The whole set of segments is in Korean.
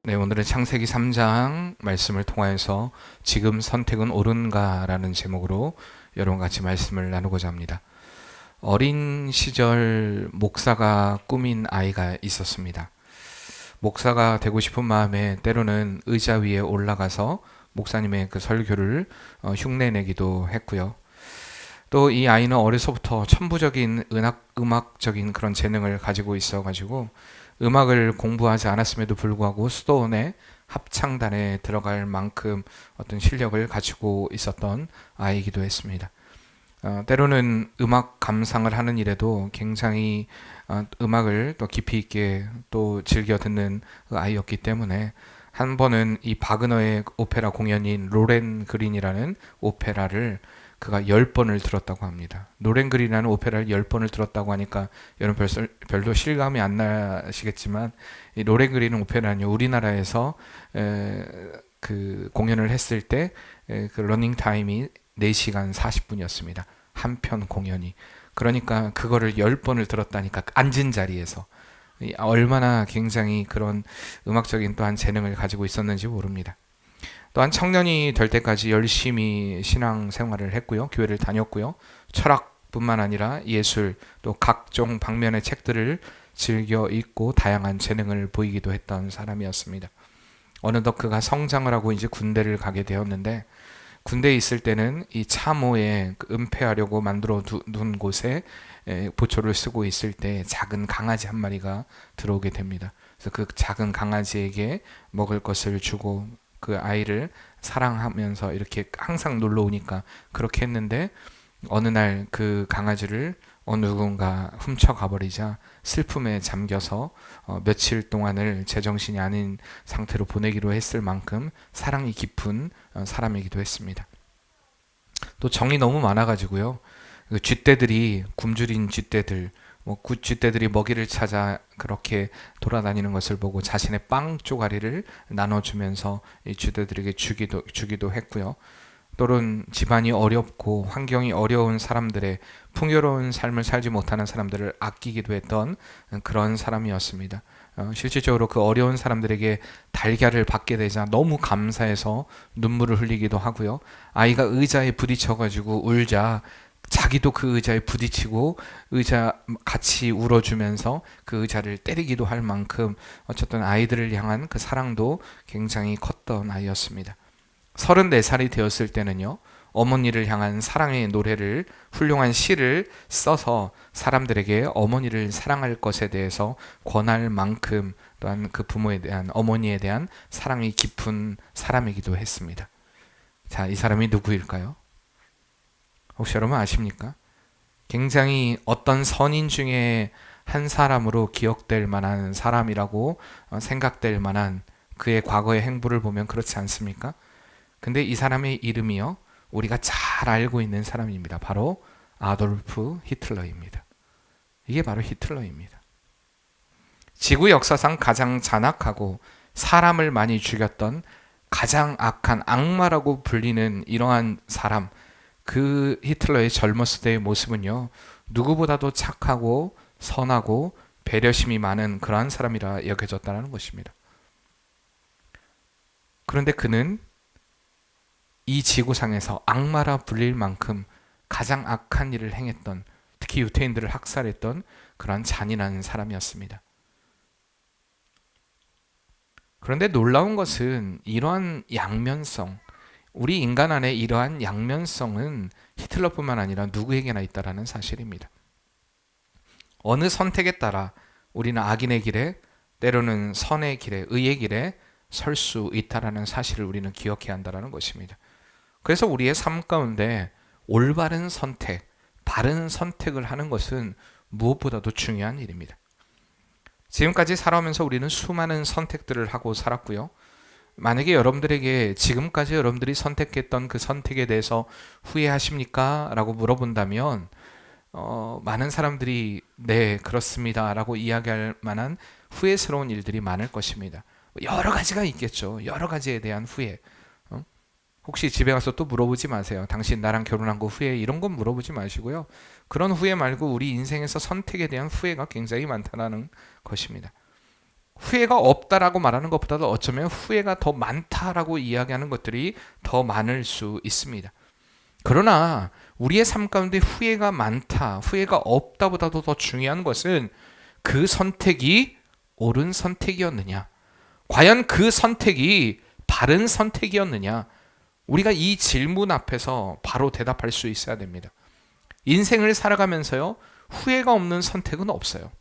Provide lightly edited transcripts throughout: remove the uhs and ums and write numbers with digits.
네, 오늘은 창세기 3장 말씀을 통하여서 지금 선택은 옳은가라는 제목으로 여러분과 같이 말씀을 나누고자 합니다. 어린 시절 목사가 꾸민 아이가 있었습니다. 목사가 되고 싶은 마음에 때로는 의자 위에 올라가서 목사님의 그 설교를 흉내내기도 했고요. 또 이 아이는 어려서부터 천부적인 음악적인 그런 재능을 가지고 있어가지고 음악을 공부하지 않았음에도 불구하고 수도원의 합창단에 들어갈 만큼 어떤 실력을 가지고 있었던 아이이기도 했습니다. 때로는 음악 감상을 하는 일에도 굉장히 음악을 또 깊이 있게 또 즐겨 듣는 그 아이였기 때문에 한 번은 이 바그너의 오페라 공연인 로렌 그린이라는 오페라를 그가 10번을 들었다고 합니다. 로렌 그린이라는 오페라를 10번을 들었다고 하니까 여러분 별도 실감이 안 나시겠지만 이 로렌 그린은 오페라는요, 우리나라에서 그 공연을 했을 때 그 러닝 타임이 4시간 40분이었습니다. 한 편 공연이. 그러니까 그거를 10번을 들었다니까 앉은 자리에서 얼마나 굉장히 그런 음악적인 또한 재능을 가지고 있었는지 모릅니다. 또한 청년이 될 때까지 열심히 신앙 생활을 했고요. 교회를 다녔고요. 철학뿐만 아니라 예술 또 각종 방면의 책들을 즐겨 읽고 다양한 재능을 보이기도 했던 사람이었습니다. 어느덧 그가 성장을 하고 이제 군대를 가게 되었는데 군대에 있을 때는 이 참호에 은폐하려고 만들어 둔 곳에 보초를 쓰고 있을 때 작은 강아지 한 마리가 들어오게 됩니다. 그래서 그 작은 강아지에게 먹을 것을 주고 그 아이를 사랑하면서 이렇게 항상 놀러 오니까 그렇게 했는데 어느 날 그 강아지를 어느 누군가 훔쳐가 버리자 슬픔에 잠겨서 며칠 동안을 제정신이 아닌 상태로 보내기로 했을 만큼 사랑이 깊은 사람이기도 했습니다. 또 정이 너무 많아가지고요. 그 쥐떼들이 굶주린 쥐떼들 쥐떼들이 먹이를 찾아 그렇게 돌아다니는 것을 보고 자신의 빵 쪼가리를 나눠주면서 이 쥐떼들에게 주기도 했고요. 또는 집안이 어렵고 환경이 어려운 사람들의 풍요로운 삶을 살지 못하는 사람들을 아끼기도 했던 그런 사람이었습니다. 실질적으로 그 어려운 사람들에게 달걀을 받게 되자 너무 감사해서 눈물을 흘리기도 하고요. 아이가 의자에 부딪혀가지고 울자 자기도 그 의자에 부딪히고 의자 같이 울어주면서 그 의자를 때리기도 할 만큼 어쨌든 아이들을 향한 그 사랑도 굉장히 컸던 아이였습니다. 34살이 되었을 때는요, 어머니를 향한 사랑의 노래를 훌륭한 시를 써서 사람들에게 어머니를 사랑할 것에 대해서 권할 만큼 또한 그 부모에 대한 어머니에 대한 사랑이 깊은 사람이기도 했습니다. 자, 이 사람이 누구일까요? 혹시 여러분 아십니까? 굉장히 어떤 선인 중에 한 사람으로 기억될 만한 사람이라고 생각될 만한 그의 과거의 행보를 보면 그렇지 않습니까? 근데 이 사람의 이름이요, 우리가 잘 알고 있는 사람입니다. 바로 아돌프 히틀러입니다. 이게 바로 히틀러입니다. 지구 역사상 가장 잔악하고 사람을 많이 죽였던 가장 악한 악마라고 불리는 이러한 사람, 그 히틀러의 젊었을 때의 모습은요, 누구보다도 착하고 선하고 배려심이 많은 그러한 사람이라 여겨졌다는 것입니다. 그런데 그는 이 지구상에서 악마라 불릴 만큼 가장 악한 일을 행했던, 특히 유태인들을 학살했던 그러한 잔인한 사람이었습니다. 그런데 놀라운 것은 이러한 양면성, 우리 인간 안에 이러한 양면성은 히틀러뿐만 아니라 누구에게나 있다라는 사실입니다. 어느 선택에 따라 우리는 악인의 길에, 때로는 선의 길에, 의의 길에 설 수 있다라는 사실을 우리는 기억해야 한다는 것입니다. 그래서 우리의 삶 가운데 올바른 선택, 바른 선택을 하는 것은 무엇보다도 중요한 일입니다. 지금까지 살아오면서 우리는 수많은 선택들을 하고 살았고요. 만약에 여러분들에게 지금까지 여러분들이 선택했던 그 선택에 대해서 후회하십니까? 라고 물어본다면 많은 사람들이 네, 그렇습니다 라고 이야기할 만한 후회스러운 일들이 많을 것입니다. 여러 가지가 있겠죠. 여러 가지에 대한 후회. 혹시 집에 가서 또 물어보지 마세요. 당신 나랑 결혼한 거 후회? 이런 건 물어보지 마시고요. 그런 후회 말고 우리 인생에서 선택에 대한 후회가 굉장히 많다는 것입니다. 후회가 없다라고 말하는 것보다도 어쩌면 후회가 더 많다라고 이야기하는 것들이 더 많을 수 있습니다. 그러나 우리의 삶 가운데 후회가 많다, 후회가 없다보다도 더 중요한 것은 그 선택이 옳은 선택이었느냐, 과연 그 선택이 바른 선택이었느냐, 우리가 이 질문 앞에서 바로 대답할 수 있어야 됩니다. 인생을 살아가면서요, 후회가 없는 선택은 없어요.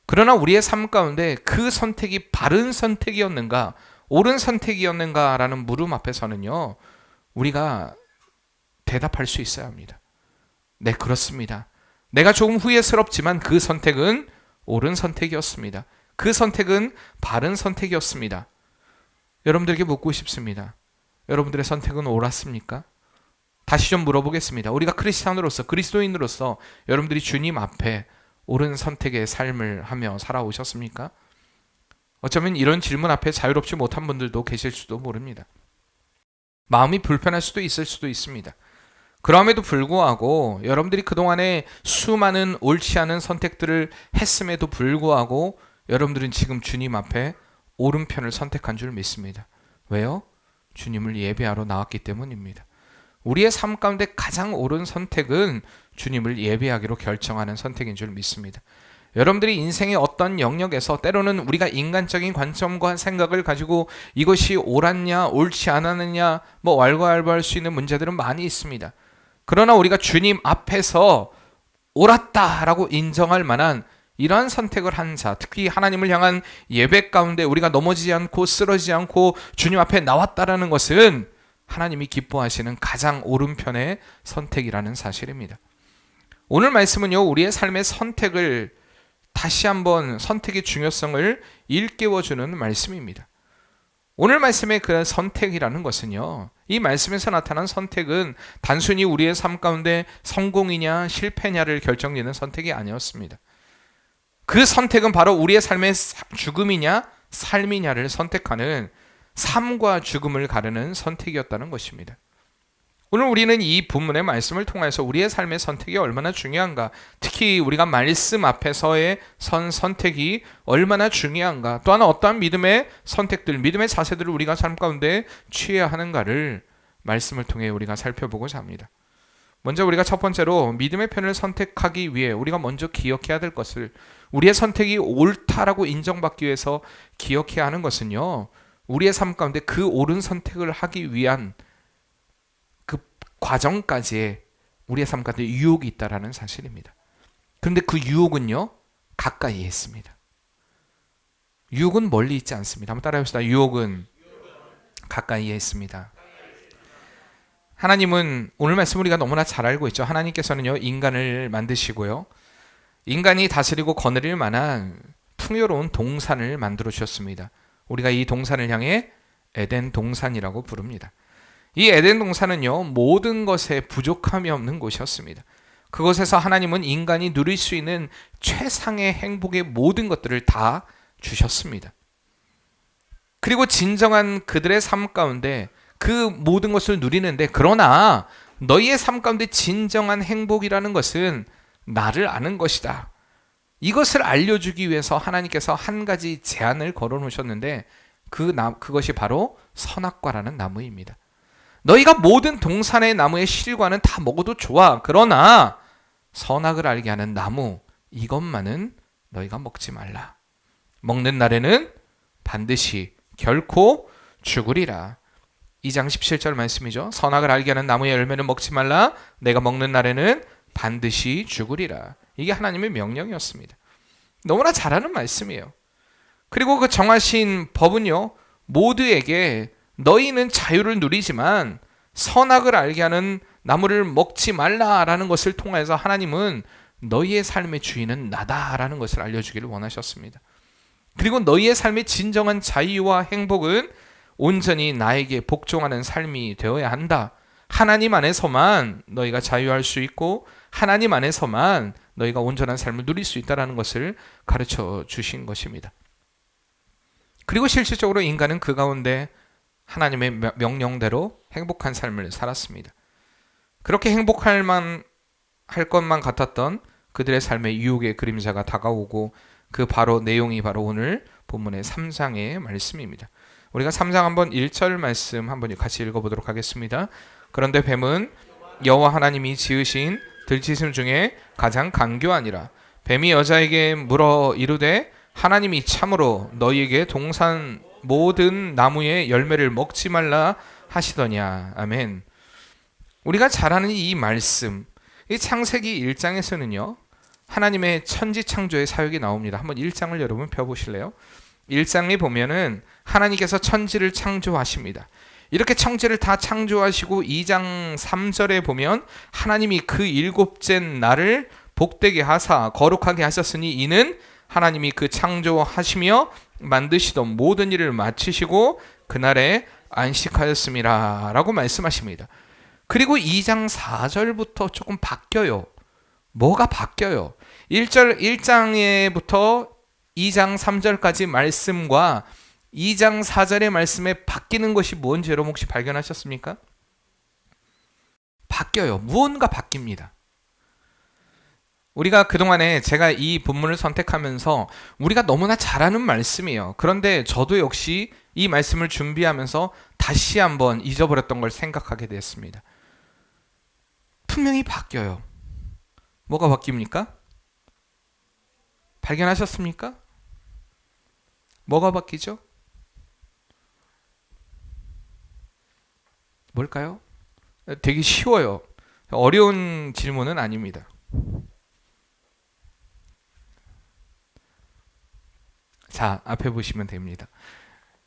그러나 우리의 삶 가운데 그 선택이 바른 선택이었는가, 옳은 선택이었는가라는 물음 앞에서는요, 우리가 대답할 수 있어야 합니다. 네, 그렇습니다. 내가 조금 후회스럽지만 그 선택은 옳은 선택이었습니다. 그 선택은 바른 선택이었습니다. 여러분들에게 묻고 싶습니다. 여러분들의 선택은 옳았습니까? 다시 좀 물어보겠습니다. 우리가 크리스찬으로서, 그리스도인으로서 여러분들이 주님 앞에 옳은 선택의 삶을 하며 살아오셨습니까? 어쩌면 이런 질문 앞에 자유롭지 못한 분들도 계실 수도 모릅니다. 마음이 불편할 수도 있을 수도 있습니다. 그럼에도 불구하고 여러분들이 그동안에 수많은 옳지 않은 선택들을 했음에도 불구하고 여러분들은 지금 주님 앞에 옳은 편을 선택한 줄 믿습니다. 왜요? 주님을 예배하러 나왔기 때문입니다. 우리의 삶 가운데 가장 옳은 선택은 주님을 예배하기로 결정하는 선택인 줄 믿습니다. 여러분들이 인생의 어떤 영역에서 때로는 우리가 인간적인 관점과 생각을 가지고 이것이 옳았냐 옳지 않았느냐 왈가왈부할 수 있는 문제들은 많이 있습니다. 그러나 우리가 주님 앞에서 옳았다라고 인정할 만한 이러한 선택을 한 자, 특히 하나님을 향한 예배 가운데 우리가 넘어지지 않고 쓰러지지 않고 주님 앞에 나왔다라는 것은 하나님이 기뻐하시는 가장 옳은 편의 선택이라는 사실입니다. 오늘 말씀은요, 우리의 삶의 선택을 다시 한번 선택의 중요성을 일깨워주는 말씀입니다. 오늘 말씀의 그 선택이라는 것은요, 이 말씀에서 나타난 선택은 단순히 우리의 삶 가운데 성공이냐 실패냐를 결정짓는 선택이 아니었습니다. 그 선택은 바로 우리의 삶의 죽음이냐 삶이냐를 선택하는 삶과 죽음을 가르는 선택이었다는 것입니다. 오늘 우리는 이 본문의 말씀을 통해서 우리의 삶의 선택이 얼마나 중요한가, 특히 우리가 말씀 앞에서의 선택이 얼마나 중요한가, 또한 어떠한 믿음의 선택들, 믿음의 자세들을 우리가 삶 가운데 취해야 하는가를 말씀을 통해 우리가 살펴보고자 합니다. 먼저 우리가 첫 번째로 믿음의 편을 선택하기 위해 우리가 먼저 기억해야 될 것을, 우리의 선택이 옳다라고 인정받기 위해서 기억해야 하는 것은요, 우리의 삶 가운데 그 옳은 선택을 하기 위한 그 과정까지의 우리의 삶 가운데 유혹이 있다라는 사실입니다. 그런데 그 유혹은요, 가까이에 있습니다. 유혹은 멀리 있지 않습니다. 한번 따라해봅시다. 유혹은 가까이에 있습니다. 하나님은, 오늘 말씀 우리가 너무나 잘 알고 있죠. 하나님께서는요, 인간을 만드시고요, 인간이 다스리고 거느릴 만한 풍요로운 동산을 만들어 주셨습니다. 우리가 이 동산을 향해 에덴 동산이라고 부릅니다. 이 에덴 동산은요, 모든 것에 부족함이 없는 곳이었습니다. 그곳에서 하나님은 인간이 누릴 수 있는 최상의 행복의 모든 것들을 다 주셨습니다. 그리고 진정한 그들의 삶 가운데 그 모든 것을 누리는데, 그러나 너희의 삶 가운데 진정한 행복이라는 것은 나를 아는 것이다, 이것을 알려주기 위해서 하나님께서 한 가지 제안을 걸어놓으셨는데, 그것이 바로 선악과라는 나무입니다. 너희가 모든 동산의 나무의 실과는 다 먹어도 좋아. 그러나 선악을 알게 하는 나무, 이것만은 너희가 먹지 말라. 먹는 날에는 반드시 결코 죽으리라. 2장 17절 말씀이죠. 선악을 알게 하는 나무의 열매는 먹지 말라. 내가 먹는 날에는 반드시 죽으리라. 이게 하나님의 명령이었습니다. 너무나 잘하는 말씀이에요. 그리고 그 정하신 법은요, 모두에게 너희는 자유를 누리지만 선악을 알게 하는 나무를 먹지 말라라는 것을 통해서 하나님은 너희의 삶의 주인은 나다라는 것을 알려주기를 원하셨습니다. 그리고 너희의 삶의 진정한 자유와 행복은 온전히 나에게 복종하는 삶이 되어야 한다. 하나님 안에서만 너희가 자유할 수 있고 하나님 안에서만 너희가 온전한 삶을 누릴 수 있다는 것을 가르쳐 주신 것입니다. 그리고 실질적으로 인간은 그 가운데 하나님의 명령대로 행복한 삶을 살았습니다. 그렇게 행복할 것만 같았던 그들의 삶의 유혹의 그림자가 다가오고, 그 바로 내용이 바로 오늘 본문의 3장의 말씀입니다. 우리가 3장 한번 1절 말씀 한번 같이 읽어보도록 하겠습니다. 그런데 뱀은 여호와 하나님이 지으신 들짐승 중에 가장 간교하니라. 뱀이 여자에게 물어 이르되 하나님이 참으로 너희에게 동산 모든 나무의 열매를 먹지 말라 하시더냐. 아멘. 우리가 잘 아는 이 말씀, 이 창세기 1장에서는요 하나님의 천지 창조의 사역이 나옵니다. 한번 1장을 여러분 펴보실래요? 1장에 보면은 하나님께서 천지를 창조하십니다. 이렇게 천지를 다 창조하시고 2장 3절에 보면 하나님이 그 일곱째 날을 복되게 하사 거룩하게 하셨으니 이는 하나님이 그 창조하시며 만드시던 모든 일을 마치시고 그날에 안식하였습니다 라고 말씀하십니다. 그리고 2장 4절부터 조금 바뀌어요. 뭐가 바뀌어요? 1장에부터 2장 3절까지 말씀과 2장 4절의 말씀에 바뀌는 것이 뭔지 여러분 혹시 발견하셨습니까? 바뀌어요. 무언가 바뀝니다. 우리가 그동안에 제가 이 본문을 선택하면서 우리가 너무나 잘 아는 말씀이에요. 그런데 저도 역시 이 말씀을 준비하면서 다시 한번 잊어버렸던 걸 생각하게 됐습니다. 분명히 바뀌어요. 뭐가 바뀝니까? 발견하셨습니까? 뭐가 바뀌죠? 뭘까요? 되게 쉬워요. 어려운 질문은 아닙니다. 자, 앞에 보시면 됩니다.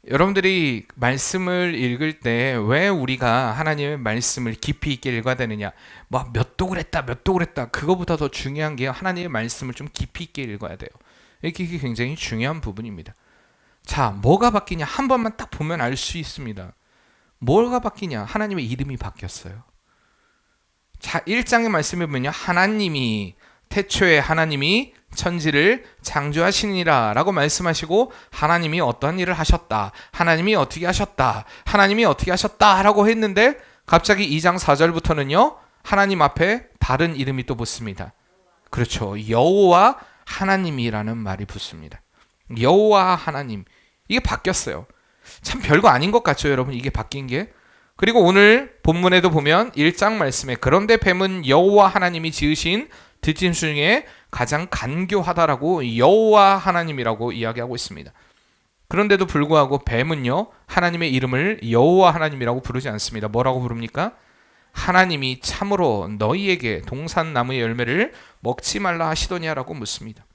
여러분들이 말씀을 읽을 때 왜 우리가 하나님의 말씀을 깊이 있게 읽어야 되느냐? 뭐 몇 도 그랬다, 몇 도 그랬다. 그거보다 더 중요한 게 하나님의 말씀을 좀 깊이 있게 읽어야 돼요. 이게 굉장히 중요한 부분입니다. 자, 뭐가 바뀌냐? 한 번만 딱 보면 알 수 있습니다. 뭐가 바뀌냐? 하나님의 이름이 바뀌었어요. 자, 1장의 말씀에 보면요. 하나님이 태초에 하나님이 천지를 창조하시니라 라고 말씀하시고 하나님이 어떤 일을 하셨다. 하나님이 어떻게 하셨다. 하나님이 어떻게 하셨다 라고 했는데 갑자기 2장 4절부터는요. 하나님 앞에 다른 이름이 또 붙습니다. 그렇죠. 여호와 하나님이라는 말이 붙습니다. 여호와 하나님. 이게 바뀌었어요. 참 별거 아닌 것 같죠, 여러분? 이게 바뀐 게. 그리고 오늘 본문에도 보면 1장 말씀에 그런데 뱀은 여호와 하나님이 지으신 들짐승 중에 가장 간교하다라고 여호와 하나님이라고 이야기하고 있습니다. 그런데도 불구하고 뱀은요 하나님의 이름을 여호와 하나님이라고 부르지 않습니다. 뭐라고 부릅니까? 하나님이 참으로 너희에게 동산 나무의 열매를 먹지 말라 하시더냐라고 묻습니다.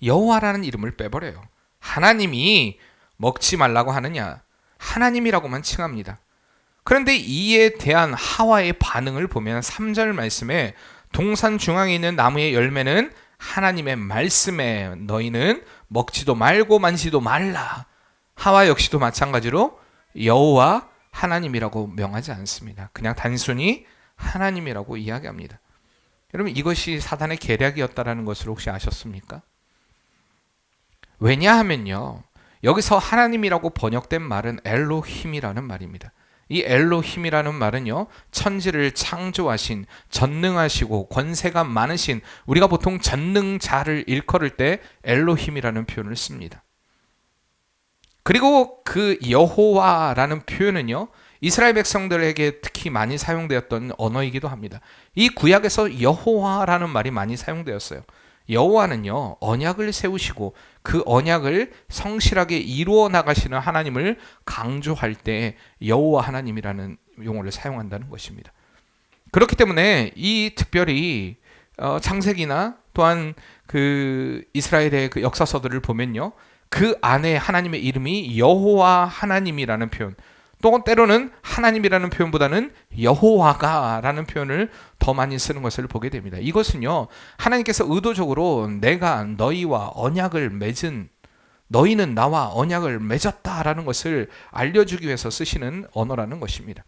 여호와라는 이름을 빼버려요. 하나님이 먹지 말라고 하느냐? 하나님이라고만 칭합니다. 그런데 이에 대한 하와의 반응을 보면 3절 말씀에 동산 중앙에 있는 나무의 열매는 하나님의 말씀에 너희는 먹지도 말고 만지도 말라. 하와 역시도 마찬가지로 여호와 하나님이라고 명하지 않습니다. 그냥 단순히 하나님이라고 이야기합니다. 여러분 이것이 사단의 계략이었다라는 것을 혹시 아셨습니까? 왜냐하면요. 여기서 하나님이라고 번역된 말은 엘로힘이라는 말입니다. 이 엘로힘이라는 말은요. 천지를 창조하신 전능하시고 권세가 많으신 우리가 보통 전능자를 일컬을 때 엘로힘이라는 표현을 씁니다. 그리고 그 여호와라는 표현은요. 이스라엘 백성들에게 특히 많이 사용되었던 언어이기도 합니다. 이 구약에서 여호와라는 말이 많이 사용되었어요. 여호와는요. 언약을 세우시고 그 언약을 성실하게 이루어 나가시는 하나님을 강조할 때 여호와 하나님이라는 용어를 사용한다는 것입니다. 그렇기 때문에 이 특별히 창세기나 또한 그 이스라엘의 그 역사서들을 보면요. 그 안에 하나님의 이름이 여호와 하나님이라는 표현, 또 때로는 하나님이라는 표현보다는 여호와가라는 표현을 더 많이 쓰는 것을 보게 됩니다. 이것은요. 하나님께서 의도적으로 내가 너희와 언약을 맺은 너희는 나와 언약을 맺었다라는 것을 알려주기 위해서 쓰시는 언어라는 것입니다.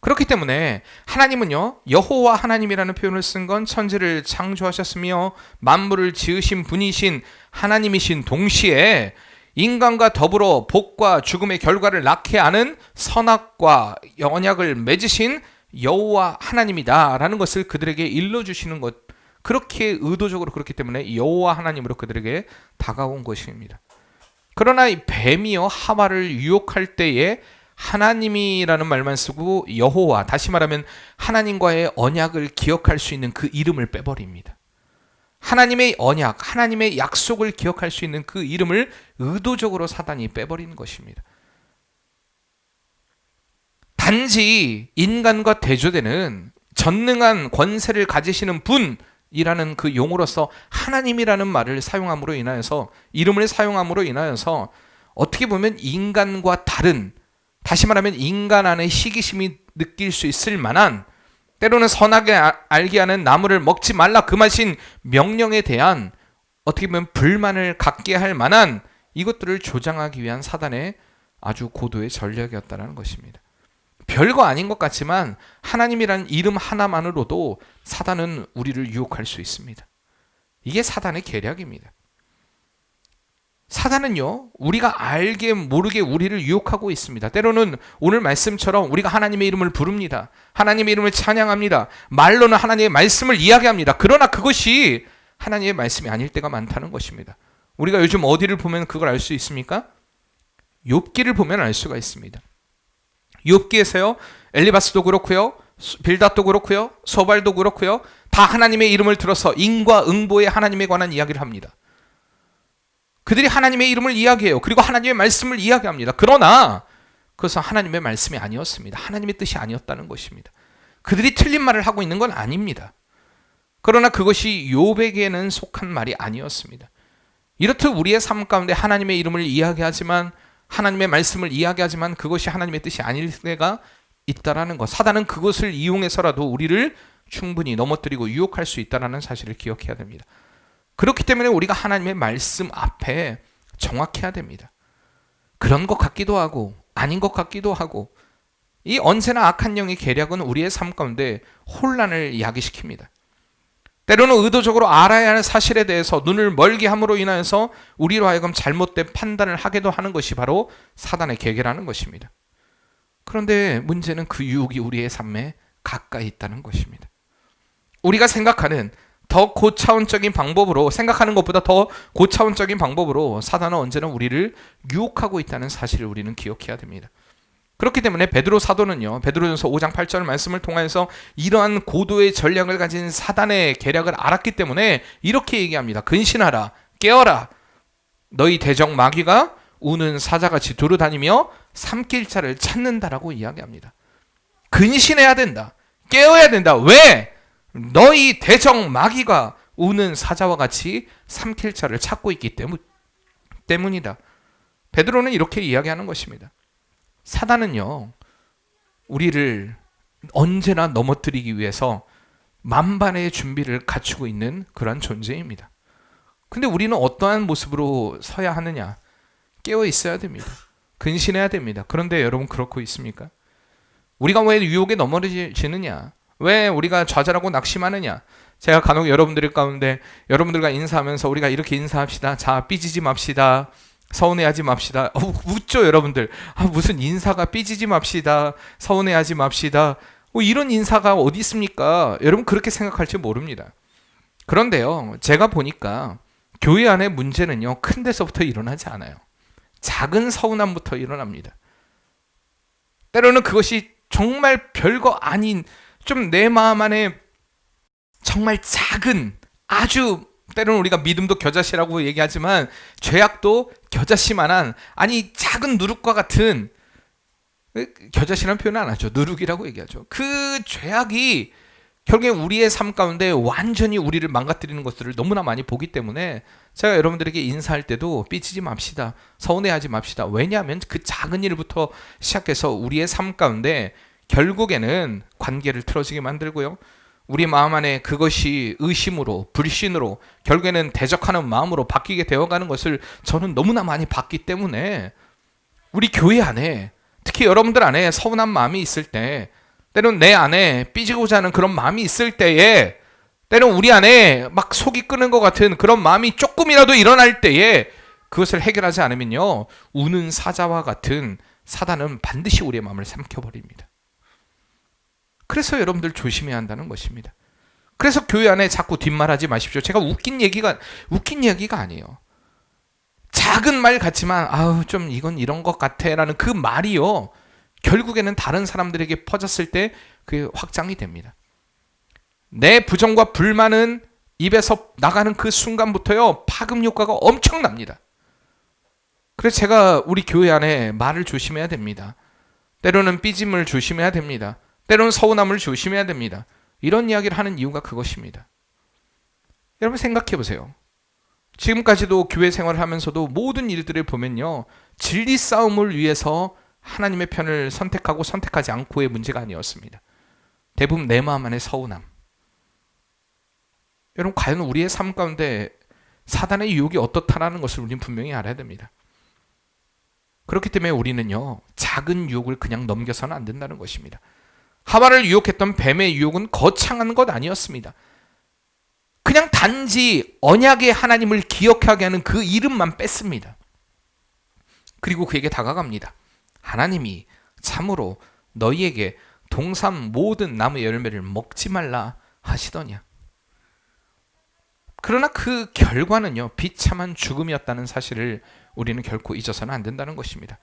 그렇기 때문에 하나님은요. 여호와 하나님이라는 표현을 쓴 건 천지를 창조하셨으며 만물을 지으신 분이신 하나님이신 동시에 인간과 더불어 복과 죽음의 결과를 낳게 하는 선악과 언약을 맺으신 여호와 하나님이다 라는 것을 그들에게 일러주시는 것, 그렇게 의도적으로 그렇기 때문에 여호와 하나님으로 그들에게 다가온 것입니다. 그러나 이 뱀이요 하와를 유혹할 때에 하나님이라는 말만 쓰고 여호와, 다시 말하면 하나님과의 언약을 기억할 수 있는 그 이름을 빼버립니다. 하나님의 언약, 하나님의 약속을 기억할 수 있는 그 이름을 의도적으로 사단이 빼버리는 것입니다. 단지 인간과 대조되는 전능한 권세를 가지시는 분이라는 그 용어로서 하나님이라는 말을 사용함으로 인하여서, 이름을 사용함으로 인하여서 어떻게 보면 인간과 다른, 다시 말하면 인간 안에 시기심이 느낄 수 있을 만한, 때로는 선하게 알게 하는 나무를 먹지 말라 그 말신 명령에 대한 어떻게 보면 불만을 갖게 할 만한 이것들을 조장하기 위한 사단의 아주 고도의 전략이었다는 것입니다. 별거 아닌 것 같지만 하나님이라는 이름 하나만으로도 사단은 우리를 유혹할 수 있습니다. 이게 사단의 계략입니다. 사단은요, 우리가 알게 모르게 우리를 유혹하고 있습니다. 때로는 오늘 말씀처럼 우리가 하나님의 이름을 부릅니다. 하나님의 이름을 찬양합니다. 말로는 하나님의 말씀을 이야기합니다. 그러나 그것이 하나님의 말씀이 아닐 때가 많다는 것입니다. 우리가 요즘 어디를 보면 그걸 알 수 있습니까? 욥기를 보면 알 수가 있습니다. 욥기에서요, 엘리바스도 그렇고요, 빌닷도 그렇고요, 소발도 그렇고요, 다 하나님의 이름을 들어서 인과 응보의 하나님에 관한 이야기를 합니다. 그들이 하나님의 이름을 이야기해요. 그리고 하나님의 말씀을 이야기합니다. 그러나 그것은 하나님의 말씀이 아니었습니다. 하나님의 뜻이 아니었다는 것입니다. 그들이 틀린 말을 하고 있는 건 아닙니다. 그러나 그것이 욥에게는 속한 말이 아니었습니다. 이렇듯 우리의 삶 가운데 하나님의 이름을 이야기하지만, 하나님의 말씀을 이야기하지만 그것이 하나님의 뜻이 아닐 때가 있다라는 것, 사단은 그것을 이용해서라도 우리를 충분히 넘어뜨리고 유혹할 수 있다는 사실을 기억해야 됩니다. 그렇기 때문에 우리가 하나님의 말씀 앞에 정확해야 됩니다. 그런 것 같기도 하고 아닌 것 같기도 하고, 이 언제나 악한 영의 계략은 우리의 삶 가운데 혼란을 야기시킵니다. 때로는 의도적으로 알아야 할 사실에 대해서 눈을 멀게 함으로 인하여서 우리로 하여금 잘못된 판단을 하게도 하는 것이 바로 사단의 계계라는 것입니다. 그런데 문제는 그 유혹이 우리의 삶에 가까이 있다는 것입니다. 우리가 생각하는 더 고차원적인 방법으로, 생각하는 것보다 더 고차원적인 방법으로 사단은 언제나 우리를 유혹하고 있다는 사실을 우리는 기억해야 됩니다. 그렇기 때문에 베드로 사도는요, 베드로전서 5장 8절 말씀을 통해서 이러한 고도의 전략을 가진 사단의 계략을 알았기 때문에 이렇게 얘기합니다. 근신하라, 깨어라. 너희 대적 마귀가 우는 사자같이 두루다니며 삼킬 자를 찾는다라고 이야기합니다. 근신해야 된다. 깨어야 된다. 왜? 너희 대적 마귀가 우는 사자와 같이 삼킬 자를 찾고 있기 때문이다. 베드로는 이렇게 이야기하는 것입니다. 사단은요, 우리를 언제나 넘어뜨리기 위해서 만반의 준비를 갖추고 있는 그런 존재입니다. 근데 우리는 어떠한 모습으로 서야 하느냐? 깨어 있어야 됩니다. 근신해야 됩니다. 그런데 여러분, 그렇고 있습니까? 우리가 왜 유혹에 넘어지느냐? 왜 우리가 좌절하고 낙심하느냐? 제가 간혹 여러분들 가운데 여러분들과 인사하면서 우리가 이렇게 인사합시다. 자, 삐지지 맙시다. 서운해하지 맙시다. 웃죠, 여러분들. 무슨 인사가 삐지지 맙시다. 서운해하지 맙시다. 이런 인사가 어디 있습니까? 여러분 그렇게 생각할지 모릅니다. 그런데요, 제가 보니까 교회 안의 문제는요, 큰 데서부터 일어나지 않아요. 작은 서운함부터 일어납니다. 때로는 그것이 정말 별거 아닌, 좀 내 마음 안에 정말 작은, 아주 때로는 우리가 믿음도 겨자씨라고 얘기하지만 죄악도 겨자씨만한, 아니 작은 누룩과 같은, 겨자씨라는 표현은 안 하죠. 누룩이라고 얘기하죠. 그 죄악이 결국에 우리의 삶 가운데 완전히 우리를 망가뜨리는 것들을 너무나 많이 보기 때문에 제가 여러분들에게 인사할 때도 삐치지 맙시다. 서운해하지 맙시다. 왜냐하면 그 작은 일부터 시작해서 우리의 삶 가운데 결국에는 관계를 틀어지게 만들고요, 우리 마음 안에 그것이 의심으로, 불신으로, 결국에는 대적하는 마음으로 바뀌게 되어가는 것을 저는 너무나 많이 봤기 때문에 우리 교회 안에, 특히 여러분들 안에 서운한 마음이 있을 때, 때로는 내 안에 삐지고자 하는 그런 마음이 있을 때에, 때로는 우리 안에 막 속이 끄는 것 같은 그런 마음이 조금이라도 일어날 때에 그것을 해결하지 않으면요, 우는 사자와 같은 사단은 반드시 우리의 마음을 삼켜버립니다. 그래서 여러분들 조심해야 한다는 것입니다. 그래서 교회 안에 자꾸 뒷말하지 마십시오. 제가 웃긴 얘기가 아니에요. 작은 말 같지만 아우 좀 이건 이런 것 같아라는 그 말이요. 결국에는 다른 사람들에게 퍼졌을 때 그게 확장이 됩니다. 내 부정과 불만은 입에서 나가는 그 순간부터요. 파급 효과가 엄청납니다. 그래서 제가 우리 교회 안에 말을 조심해야 됩니다. 때로는 삐짐을 조심해야 됩니다. 때로는 서운함을 조심해야 됩니다. 이런 이야기를 하는 이유가 그것입니다. 여러분 생각해 보세요. 지금까지도 교회 생활을 하면서도 모든 일들을 보면요. 진리 싸움을 위해서 하나님의 편을 선택하고 선택하지 않고의 문제가 아니었습니다. 대부분 내 마음 안에 서운함. 여러분 과연 우리의 삶 가운데 사단의 유혹이 어떻다라는 것을 우리는 분명히 알아야 됩니다. 그렇기 때문에 우리는요. 작은 유혹을 그냥 넘겨서는 안 된다는 것입니다. 하와를 유혹했던 뱀의 유혹은 거창한 것 아니었습니다. 그냥 단지 언약의 하나님을 기억하게 하는 그 이름만 뺐습니다. 그리고 그에게 다가갑니다. 하나님이 참으로 너희에게 동산 모든 나무의 열매를 먹지 말라 하시더냐. 그러나 그 결과는요. 비참한 죽음이었다는 사실을 우리는 결코 잊어서는 안 된다는 것입니다.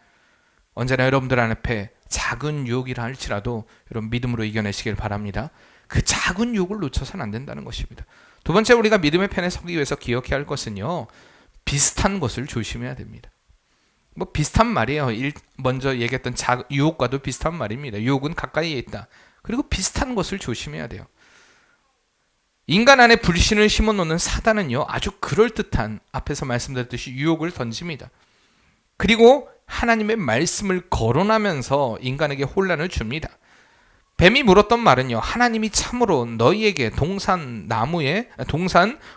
언제나 여러분들 앞에 작은 유혹이라 할지라도 여러분 믿음으로 이겨내시길 바랍니다. 그 작은 유혹을 놓쳐서는 안 된다는 것입니다. 두 번째 우리가 믿음의 편에 서기 위해서 기억해야 할 것은요. 비슷한 것을 조심해야 됩니다. 뭐 비슷한 말이에요. 먼저 얘기했던 유혹과도 비슷한 말입니다. 유혹은 가까이에 있다. 그리고 비슷한 것을 조심해야 돼요. 인간 안에 불신을 심어놓는 사단은요. 아주 그럴듯한 앞에서 말씀드렸듯이 유혹을 던집니다. 그리고 하나님의 말씀을 거론하면서 인간에게 혼란을 줍니다. 뱀이 물었던 말은요. 하나님이 참으로 너희에게 동산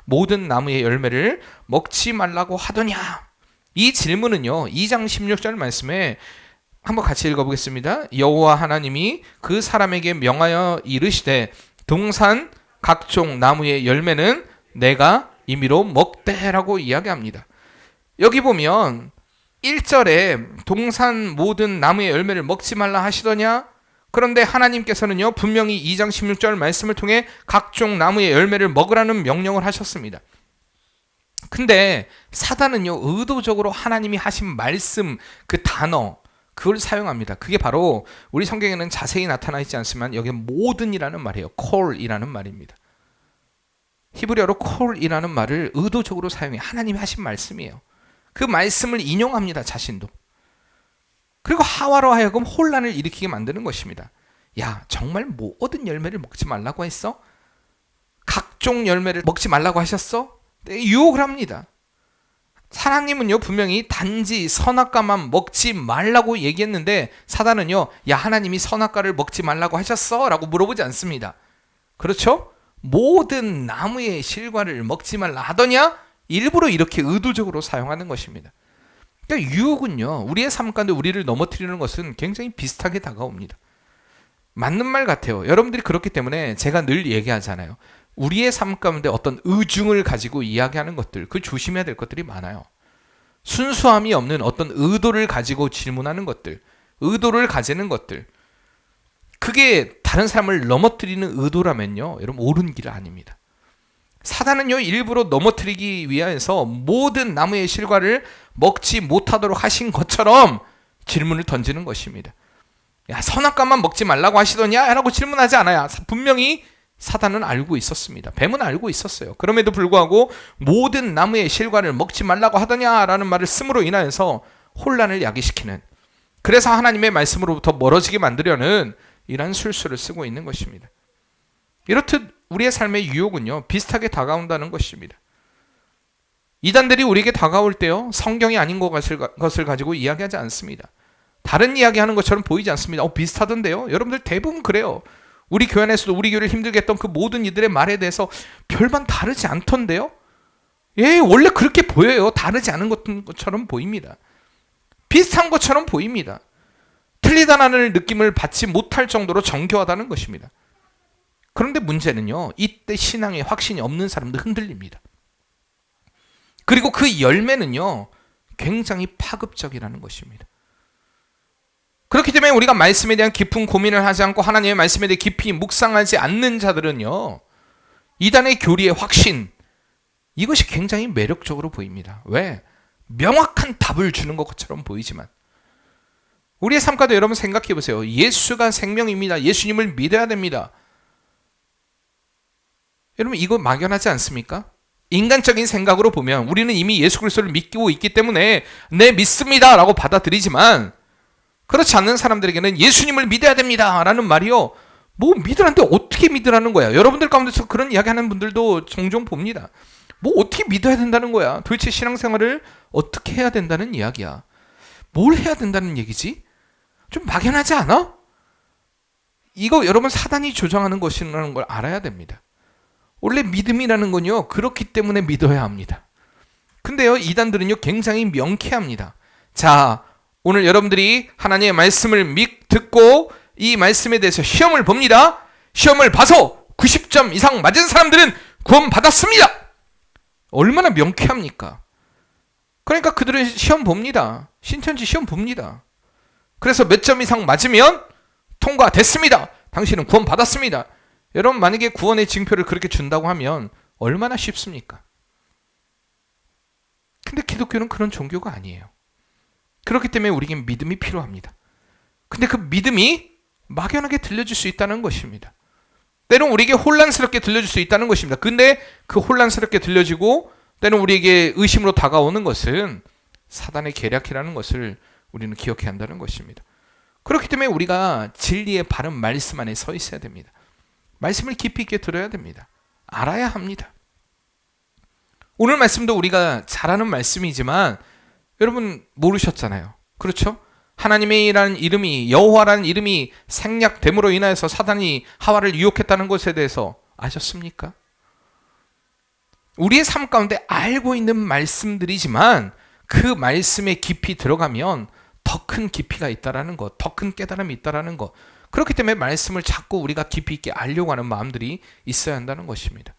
모든 나무의 열매를 먹지 말라고 하더냐. 이 질문은요. 2장 16절 말씀에 한번 같이 읽어보겠습니다. 여호와 하나님이 그 사람에게 명하여 이르시되 동산 각종 나무의 열매는 내가 임의로 먹되라고 이야기합니다. 여기 보면 1절에 동산 모든 나무의 열매를 먹지 말라 하시더냐. 그런데 하나님께서는요 분명히 2장 16절 말씀을 통해 각종 나무의 열매를 먹으라는 명령을 하셨습니다. 근데 사단은요 의도적으로 하나님이 하신 말씀 그 단어 그걸 사용합니다. 그게 바로 우리 성경에는 자세히 나타나 있지 않지만 여기 모든이라는 말이에요. 콜이라는 말입니다. 히브리어로 콜이라는 말을 의도적으로 사용해 하나님이 하신 말씀이에요. 그 말씀을 인용합니다. 자신도. 그리고 하와로 하여금 혼란을 일으키게 만드는 것입니다. 야 정말 모든 열매를 먹지 말라고 했어? 각종 열매를 먹지 말라고 하셨어? 네, 유혹을 합니다. 하나님은요 분명히 단지 선악과만 먹지 말라고 얘기했는데 사단은요 야 하나님이 선악과를 먹지 말라고 하셨어? 라고 물어보지 않습니다. 그렇죠? 모든 나무의 실과를 먹지 말라 하더냐? 일부러 이렇게 의도적으로 사용하는 것입니다. 그러니까 유혹은요 우리의 삶 가운데 우리를 넘어뜨리는 것은 굉장히 비슷하게 다가옵니다. 맞는 말 같아요. 여러분들이 그렇기 때문에 제가 늘 얘기하잖아요. 우리의 삶 가운데 어떤 의중을 가지고 이야기하는 것들, 그 조심해야 될 것들이 많아요. 순수함이 없는 어떤 의도를 가지고 질문하는 것들, 의도를 가지는 것들, 그게 다른 사람을 넘어뜨리는 의도라면요 여러분 옳은 길 아닙니다. 사단은요 일부러 넘어뜨리기 위해서 모든 나무의 실과를 먹지 못하도록 하신 것처럼 질문을 던지는 것입니다. 야 선악과만 먹지 말라고 하시더냐? 라고 질문하지 않아요. 분명히 사단은 알고 있었습니다. 뱀은 알고 있었어요. 그럼에도 불구하고 모든 나무의 실과를 먹지 말라고 하더냐라는 말을 씀으로 인하여서 혼란을 야기시키는, 그래서 하나님의 말씀으로부터 멀어지게 만들려는 이런 술수를 쓰고 있는 것입니다. 이렇듯 우리의 삶의 유혹은요 비슷하게 다가온다는 것입니다. 이단들이 우리에게 다가올 때요 성경이 아닌 것을 가지고 이야기하지 않습니다. 다른 이야기하는 것처럼 보이지 않습니다. 비슷하던데요. 여러분들 대부분 그래요. 우리 교회 안에서도 우리 교회를 힘들게 했던 그 모든 이들의 말에 대해서 별반 다르지 않던데요. 예, 원래 그렇게 보여요. 다르지 않은 것처럼 보입니다. 비슷한 것처럼 보입니다. 틀리다라는 느낌을 받지 못할 정도로 정교하다는 것입니다. 그런데 문제는요 이때 신앙에 확신이 없는 사람들 흔들립니다. 그리고 그 열매는요 굉장히 파급적이라는 것입니다. 그렇기 때문에 우리가 말씀에 대한 깊은 고민을 하지 않고 하나님의 말씀에 대해 깊이 묵상하지 않는 자들은요 이단의 교리의 확신, 이것이 굉장히 매력적으로 보입니다. 왜? 명확한 답을 주는 것처럼 보이지만 우리의 삶 가운데 여러분 생각해 보세요. 예수가 생명입니다. 예수님을 믿어야 됩니다. 여러분 이거 막연하지 않습니까? 인간적인 생각으로 보면 우리는 이미 예수 그리스도를 믿고 있기 때문에 네 믿습니다 라고 받아들이지만, 그렇지 않는 사람들에게는 예수님을 믿어야 됩니다 라는 말이요, 뭐 믿으라는데 어떻게 믿으라는 거야. 여러분들 가운데서 그런 이야기하는 분들도 종종 봅니다. 뭐 어떻게 믿어야 된다는 거야. 도대체 신앙생활을 어떻게 해야 된다는 이야기야. 뭘 해야 된다는 얘기지? 좀 막연하지 않아? 이거 여러분 사단이 조장하는 것이라는 걸 알아야 됩니다. 원래 믿음이라는 건요, 그렇기 때문에 믿어야 합니다. 근데요, 이단들은요, 굉장히 명쾌합니다. 자, 오늘 여러분들이 하나님의 말씀을 듣고 이 말씀에 대해서 시험을 봅니다. 시험을 봐서 90점 이상 맞은 사람들은 구원받았습니다. 얼마나 명쾌합니까? 그러니까 그들은 시험 봅니다. 신천지 시험 봅니다. 그래서 몇 점 이상 맞으면 통과됐습니다. 당신은 구원받았습니다. 여러분 만약에 구원의 징표를 그렇게 준다고 하면 얼마나 쉽습니까? 근데 기독교는 그런 종교가 아니에요. 그렇기 때문에 우리에게 믿음이 필요합니다. 근데 그 믿음이 막연하게 들려줄 수 있다는 것입니다. 때론 우리에게 혼란스럽게 들려줄 수 있다는 것입니다. 근데 그 혼란스럽게 들려지고 때론 우리에게 의심으로 다가오는 것은 사단의 계략이라는 것을 우리는 기억해야 한다는 것입니다. 그렇기 때문에 우리가 진리의 바른 말씀 안에 서 있어야 됩니다. 말씀을 깊이 있게 들어야 됩니다. 알아야 합니다. 오늘 말씀도 우리가 잘 아는 말씀이지만 여러분 모르셨잖아요. 그렇죠? 하나님이라는 이름이, 여호와라는 이름이 생략됨으로 인하여서 사단이 하와를 유혹했다는 것에 대해서 아셨습니까? 우리의 삶 가운데 알고 있는 말씀들이지만 그 말씀에 깊이 들어가면 더 큰 깊이가 있다라는 것, 더 큰 깨달음이 있다라는 것. 그렇기 때문에 말씀을 자꾸 우리가 깊이 있게 알려고 하는 마음들이 있어야 한다는 것입니다.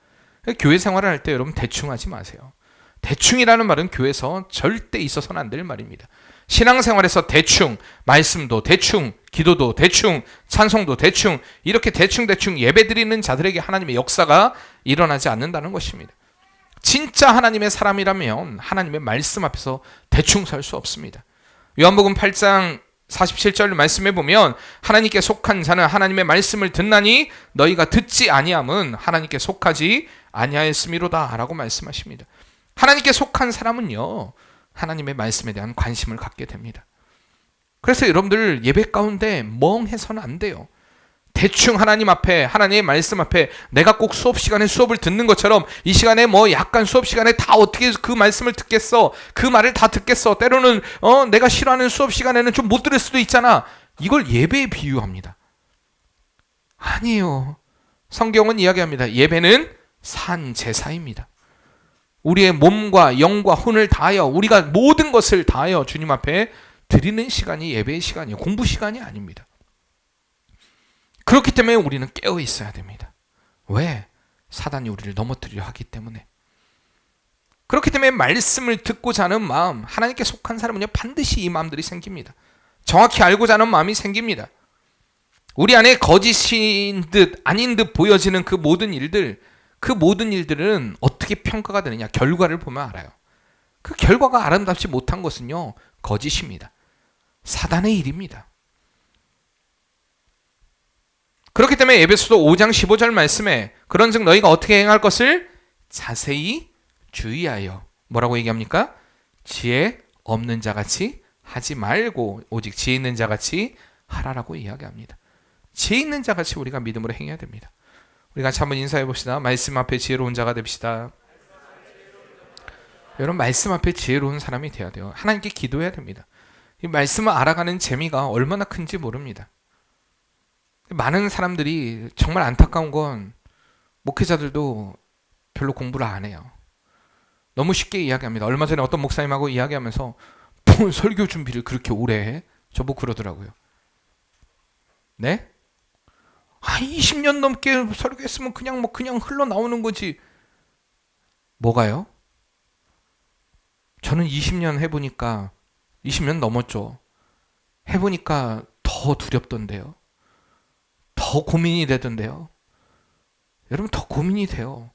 교회 생활을 할 때 여러분 대충 하지 마세요. 대충이라는 말은 교회에서 절대 있어서는 안 될 말입니다. 신앙생활에서 대충, 말씀도 대충, 기도도 대충, 찬송도 대충, 이렇게 대충 예배드리는 자들에게 하나님의 역사가 일어나지 않는다는 것입니다. 진짜 하나님의 사람이라면 하나님의 말씀 앞에서 대충 살 수 없습니다. 요한복음 8장 47절 말씀해 보면 하나님께 속한 자는 하나님의 말씀을 듣나니 너희가 듣지 아니함은 하나님께 속하지 아니하였음이로다 라고 말씀하십니다. 하나님께 속한 사람은요, 하나님의 말씀에 대한 관심을 갖게 됩니다. 그래서 여러분들 예배 가운데 멍해서는 안 돼요. 대충 하나님 앞에, 하나님의 말씀 앞에 내가 꼭 수업 시간에 수업을 듣는 것처럼 이 시간에 뭐 약간 수업 시간에 다 어떻게 그 말씀을 듣겠어, 그 말을 다 듣겠어, 때로는 내가 싫어하는 수업 시간에는 좀 못 들을 수도 있잖아. 이걸 예배에 비유합니다. 아니에요. 성경은 이야기합니다. 예배는 산 제사입니다. 우리의 몸과 영과 혼을 다하여, 우리가 모든 것을 다하여 주님 앞에 드리는 시간이 예배의 시간이에요. 공부 시간이 아닙니다. 그렇기 때문에 우리는 깨어 있어야 됩니다. 왜? 사단이 우리를 넘어뜨리려 하기 때문에. 그렇기 때문에 말씀을 듣고자 하는 마음, 하나님께 속한 사람은요 반드시 이 마음들이 생깁니다. 정확히 알고자 하는 마음이 생깁니다. 우리 안에 거짓인 듯 아닌 듯 보여지는 그 모든 일들은 어떻게 평가가 되느냐, 결과를 보면 알아요. 그 결과가 아름답지 못한 것은요 거짓입니다. 사단의 일입니다. 그렇기 때문에 에베소서 5장 15절 말씀에 그런즉 너희가 어떻게 행할 것을 자세히 주의하여, 뭐라고 얘기합니까? 지혜 없는 자같이 하지 말고 오직 지혜 있는 자같이 하라라고 이야기합니다. 지혜 있는 자같이 우리가 믿음으로 행해야 됩니다. 우리가 같이 한번 인사해 봅시다. 말씀 앞에 지혜로운 자가 됩시다. 여러분 말씀 앞에 지혜로운 사람이 돼야 돼요. 하나님께 기도해야 됩니다. 이 말씀을 알아가는 재미가 얼마나 큰지 모릅니다. 많은 사람들이 정말 안타까운 건 목회자들도 별로 공부를 안 해요. 너무 쉽게 이야기합니다. 얼마 전에 어떤 목사님하고 이야기하면서 뭘 설교 준비를 그렇게 오래 해? 저보고 그러더라고요. 네? 20년 넘게 설교했으면 그냥 흘러나오는 거지. 뭐가요? 저는 20년 해보니까 20년 넘었죠. 해보니까 더 두렵던데요. 더 고민이 되던데요. 여러분 더 고민이 돼요.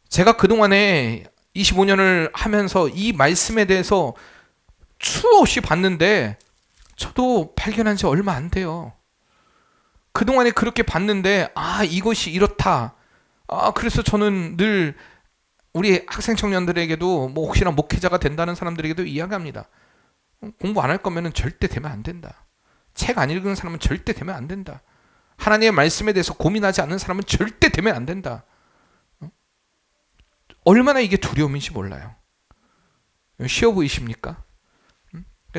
제가 그동안에 25년을 하면서 이 말씀에 대해서 수없이 봤는데 저도 발견한 지 얼마 안 돼요. 그동안에 그렇게 봤는데 이것이 이렇다. 그래서 저는 늘 우리 학생 청년들에게도 뭐 혹시나 목회자가 된다는 사람들에게도 이야기합니다. 공부 안 할 거면 절대 되면 안 된다. 책 안 읽은 사람은 절대 되면 안 된다. 하나님의 말씀에 대해서 고민하지 않는 사람은 절대 되면 안 된다. 얼마나 이게 두려움인지 몰라요. 쉬워 보이십니까?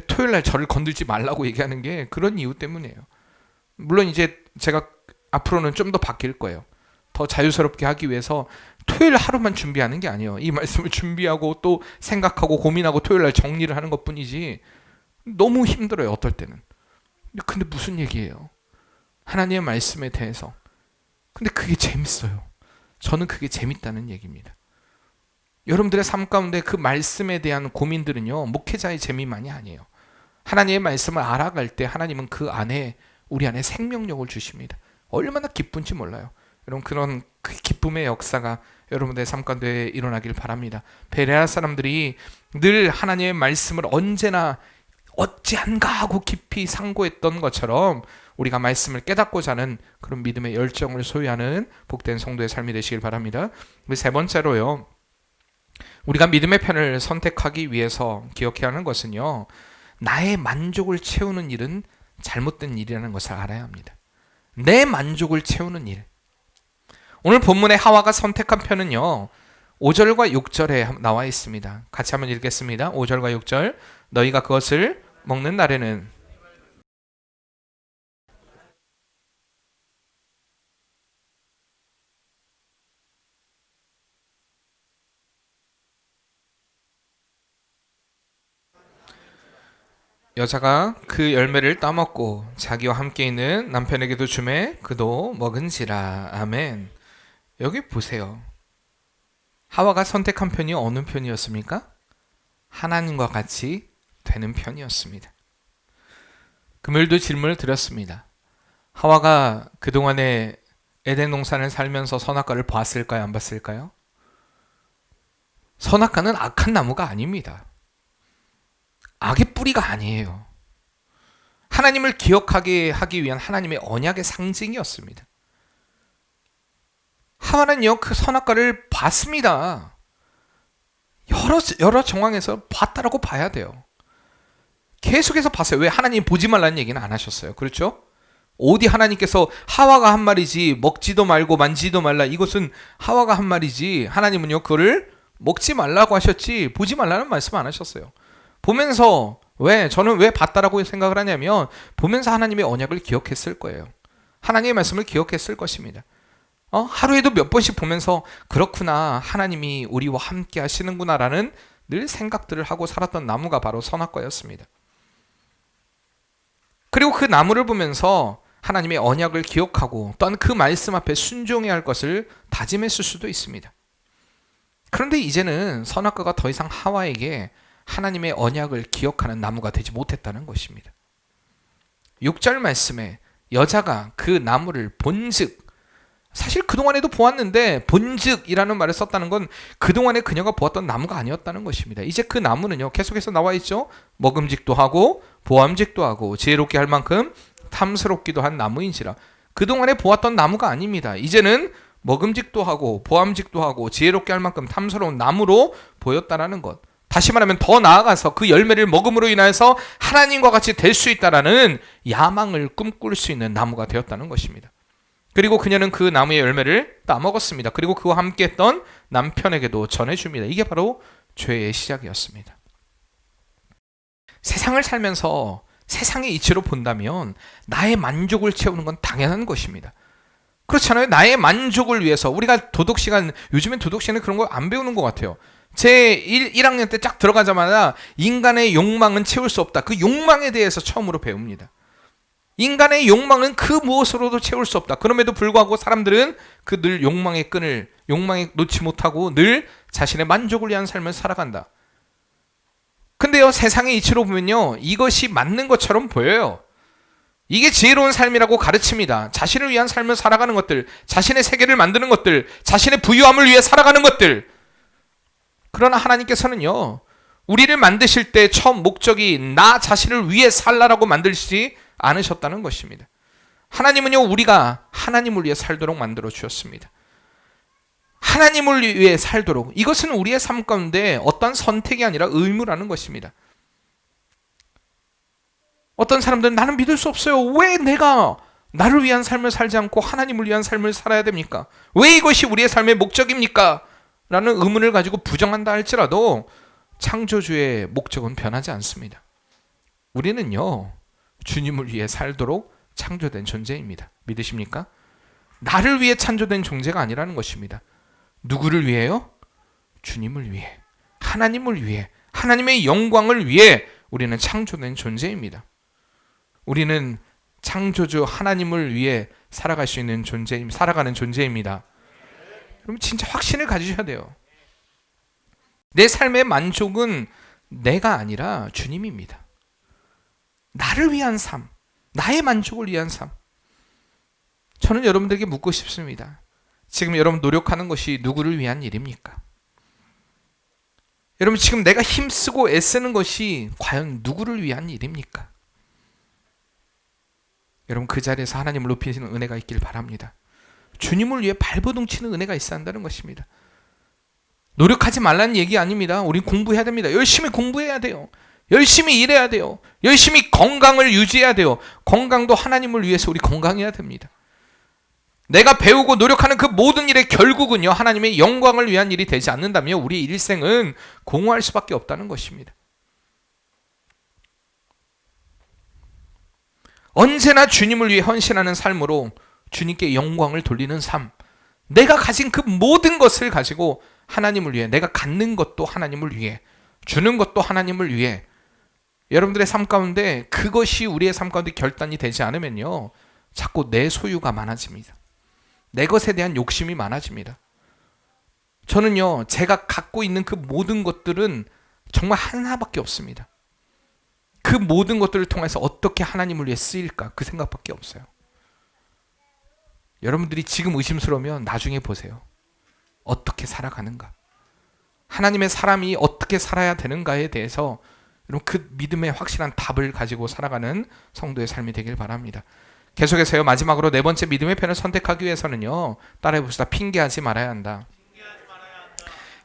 토요일 날 저를 건들지 말라고 얘기하는 게 그런 이유 때문이에요. 물론 이제 제가 앞으로는 좀 더 바뀔 거예요. 더 자유스럽게 하기 위해서 토요일 하루만 준비하는 게 아니에요. 이 말씀을 준비하고 또 생각하고 고민하고 토요일 날 정리를 하는 것뿐이지 너무 힘들어요. 어떨 때는. 근데 무슨 얘기예요? 하나님의 말씀에 대해서. 근데 그게 재밌어요. 저는 그게 재밌다는 얘기입니다. 여러분들의 삶 가운데 그 말씀에 대한 고민들은요, 목회자의 재미만이 아니에요. 하나님의 말씀을 알아갈 때 하나님은 그 안에 우리 안에 생명력을 주십니다. 얼마나 기쁜지 몰라요. 여러분 그런 그 기쁨의 역사가 여러분들의 삶 가운데 일어나길 바랍니다. 베레아 사람들이 늘 하나님의 말씀을 언제나 어찌한가 하고 깊이 상고했던 것처럼 우리가 말씀을 깨닫고자 하는 그런 믿음의 열정을 소유하는 복된 성도의 삶이 되시길 바랍니다. 세 번째로요, 우리가 믿음의 편을 선택하기 위해서 기억해야 하는 것은요, 나의 만족을 채우는 일은 잘못된 일이라는 것을 알아야 합니다. 내 만족을 채우는 일. 오늘 본문의 하와가 선택한 편은요, 5절과 6절에 나와 있습니다. 같이 한번 읽겠습니다. 5절과 6절. 너희가 그것을 먹는 날에는 여자가 그 열매를 따먹고 자기와 함께 있는 남편에게도 주매 그도 먹은지라. 아멘. 여기 보세요. 하와가 선택한 편이 어느 편이었습니까? 하나님과 같이 되는 편이었습니다. 금요일도 질문을 드렸습니다. 하와가 그동안에 에덴 동산을 살면서 선악과를 봤을까요? 안 봤을까요? 선악과는 악한 나무가 아닙니다. 악의 뿌리가 아니에요. 하나님을 기억하게 하기 위한 하나님의 언약의 상징이었습니다. 하와는요, 그 선악과를 봤습니다. 여러 정황에서 봤다라고 봐야 돼요. 계속해서 봤어요. 왜 하나님 보지 말라는 얘기는 안 하셨어요. 그렇죠? 어디 하나님께서 하와가 한 말이지 먹지도 말고 만지도 말라, 이것은 하와가 한 말이지 하나님은요 그거를 먹지 말라고 하셨지 보지 말라는 말씀 안 하셨어요. 보면서 저는 왜 봤다라고 생각을 하냐면 보면서 하나님의 언약을 기억했을 거예요. 하나님의 말씀을 기억했을 것입니다. 하루에도 몇 번씩 보면서 그렇구나, 하나님이 우리와 함께 하시는구나라는 늘 생각들을 하고 살았던 나무가 바로 선악과였습니다. 그리고 그 나무를 보면서 하나님의 언약을 기억하고 또한 그 말씀 앞에 순종해야 할 것을 다짐했을 수도 있습니다. 그런데 이제는 선악과가 더 이상 하와에게 하나님의 언약을 기억하는 나무가 되지 못했다는 것입니다. 6절 말씀에 여자가 그 나무를 본즉, 사실 그동안에도 보았는데 본즉이라는 말을 썼다는 건 그동안에 그녀가 보았던 나무가 아니었다는 것입니다. 이제 그 나무는요, 계속해서 나와 있죠. 먹음직도 하고 보암직도 하고 지혜롭게 할 만큼 탐스럽기도 한 나무인지라. 그동안에 보았던 나무가 아닙니다. 이제는 먹음직도 하고 보암직도 하고 지혜롭게 할 만큼 탐스러운 나무로 보였다라는 것. 다시 말하면 더 나아가서 그 열매를 먹음으로 인하여서 하나님과 같이 될 수 있다라는 야망을 꿈꿀 수 있는 나무가 되었다는 것입니다. 그리고 그녀는 그 나무의 열매를 따먹었습니다. 그리고 그와 함께했던 남편에게도 전해줍니다. 이게 바로 죄의 시작이었습니다. 세상을 살면서 세상의 이치로 본다면 나의 만족을 채우는 건 당연한 것입니다. 그렇잖아요. 나의 만족을 위해서 우리가 도덕시간, 요즘엔 도덕시간에 그런 거 안 배우는 것 같아요. 제 1학년 때 쫙 들어가자마자 인간의 욕망은 채울 수 없다. 그 욕망에 대해서 처음으로 배웁니다. 인간의 욕망은 그 무엇으로도 채울 수 없다. 그럼에도 불구하고 사람들은 그 늘 욕망의 끈을 욕망에 놓지 못하고 늘 자신의 만족을 위한 삶을 살아간다. 근데요, 세상의 이치로 보면요, 이것이 맞는 것처럼 보여요. 이게 지혜로운 삶이라고 가르칩니다. 자신을 위한 삶을 살아가는 것들, 자신의 세계를 만드는 것들, 자신의 부유함을 위해 살아가는 것들. 그러나 하나님께서는요, 우리를 만드실 때 처음 목적이 나 자신을 위해 살라라고 만들지 않으셨다는 것입니다. 하나님은요, 우리가 하나님을 위해 살도록 만들어 주셨습니다. 하나님을 위해 살도록. 이것은 우리의 삶 가운데 어떤 선택이 아니라 의무라는 것입니다. 어떤 사람들은 나는 믿을 수 없어요. 왜 내가 나를 위한 삶을 살지 않고 하나님을 위한 삶을 살아야 됩니까? 왜 이것이 우리의 삶의 목적입니까? 라는 의문을 가지고 부정한다 할지라도 창조주의 목적은 변하지 않습니다. 우리는요, 주님을 위해 살도록 창조된 존재입니다. 믿으십니까? 나를 위해 창조된 존재가 아니라는 것입니다. 누구를 위해요? 주님을 위해, 하나님을 위해, 하나님의 영광을 위해 우리는 창조된 존재입니다. 우리는 창조주 하나님을 위해 살아갈 수 있는 살아가는 존재입니다. 여러분 진짜 확신을 가지셔야 돼요. 내 삶의 만족은 내가 아니라 주님입니다. 나를 위한 삶, 나의 만족을 위한 삶. 저는 여러분들에게 묻고 싶습니다. 지금 여러분 노력하는 것이 누구를 위한 일입니까? 여러분 지금 내가 힘쓰고 애쓰는 것이 과연 누구를 위한 일입니까? 여러분 그 자리에서 하나님을 높이시는 은혜가 있길 바랍니다. 주님을 위해 발버둥 치는 은혜가 있어야 한다는 것입니다. 노력하지 말라는 얘기 아닙니다. 우린 공부해야 됩니다. 열심히 공부해야 돼요. 열심히 일해야 돼요. 열심히 건강을 유지해야 돼요. 건강도 하나님을 위해서 우리 건강해야 됩니다. 내가 배우고 노력하는 그 모든 일의 결국은요, 하나님의 영광을 위한 일이 되지 않는다면 우리의 일생은 공허할 수밖에 없다는 것입니다. 언제나 주님을 위해 헌신하는 삶으로 주님께 영광을 돌리는 삶, 내가 가진 그 모든 것을 가지고 하나님을 위해, 내가 갖는 것도 하나님을 위해, 주는 것도 하나님을 위해, 여러분들의 삶 가운데 그것이 우리의 삶 가운데 결단이 되지 않으면요, 자꾸 내 소유가 많아집니다. 내 것에 대한 욕심이 많아집니다. 저는요, 제가 갖고 있는 그 모든 것들은 정말 하나밖에 없습니다. 그 모든 것들을 통해서 어떻게 하나님을 위해 쓰일까, 그 생각밖에 없어요. 여러분들이 지금 의심스러우면 나중에 보세요. 어떻게 살아가는가, 하나님의 사람이 어떻게 살아야 되는가에 대해서 여러분 그 믿음의 확실한 답을 가지고 살아가는 성도의 삶이 되길 바랍니다. 계속해서요, 마지막으로 네 번째 믿음의 편을 선택하기 위해서는요, 따라해봅시다. 핑계하지 말아야 한다.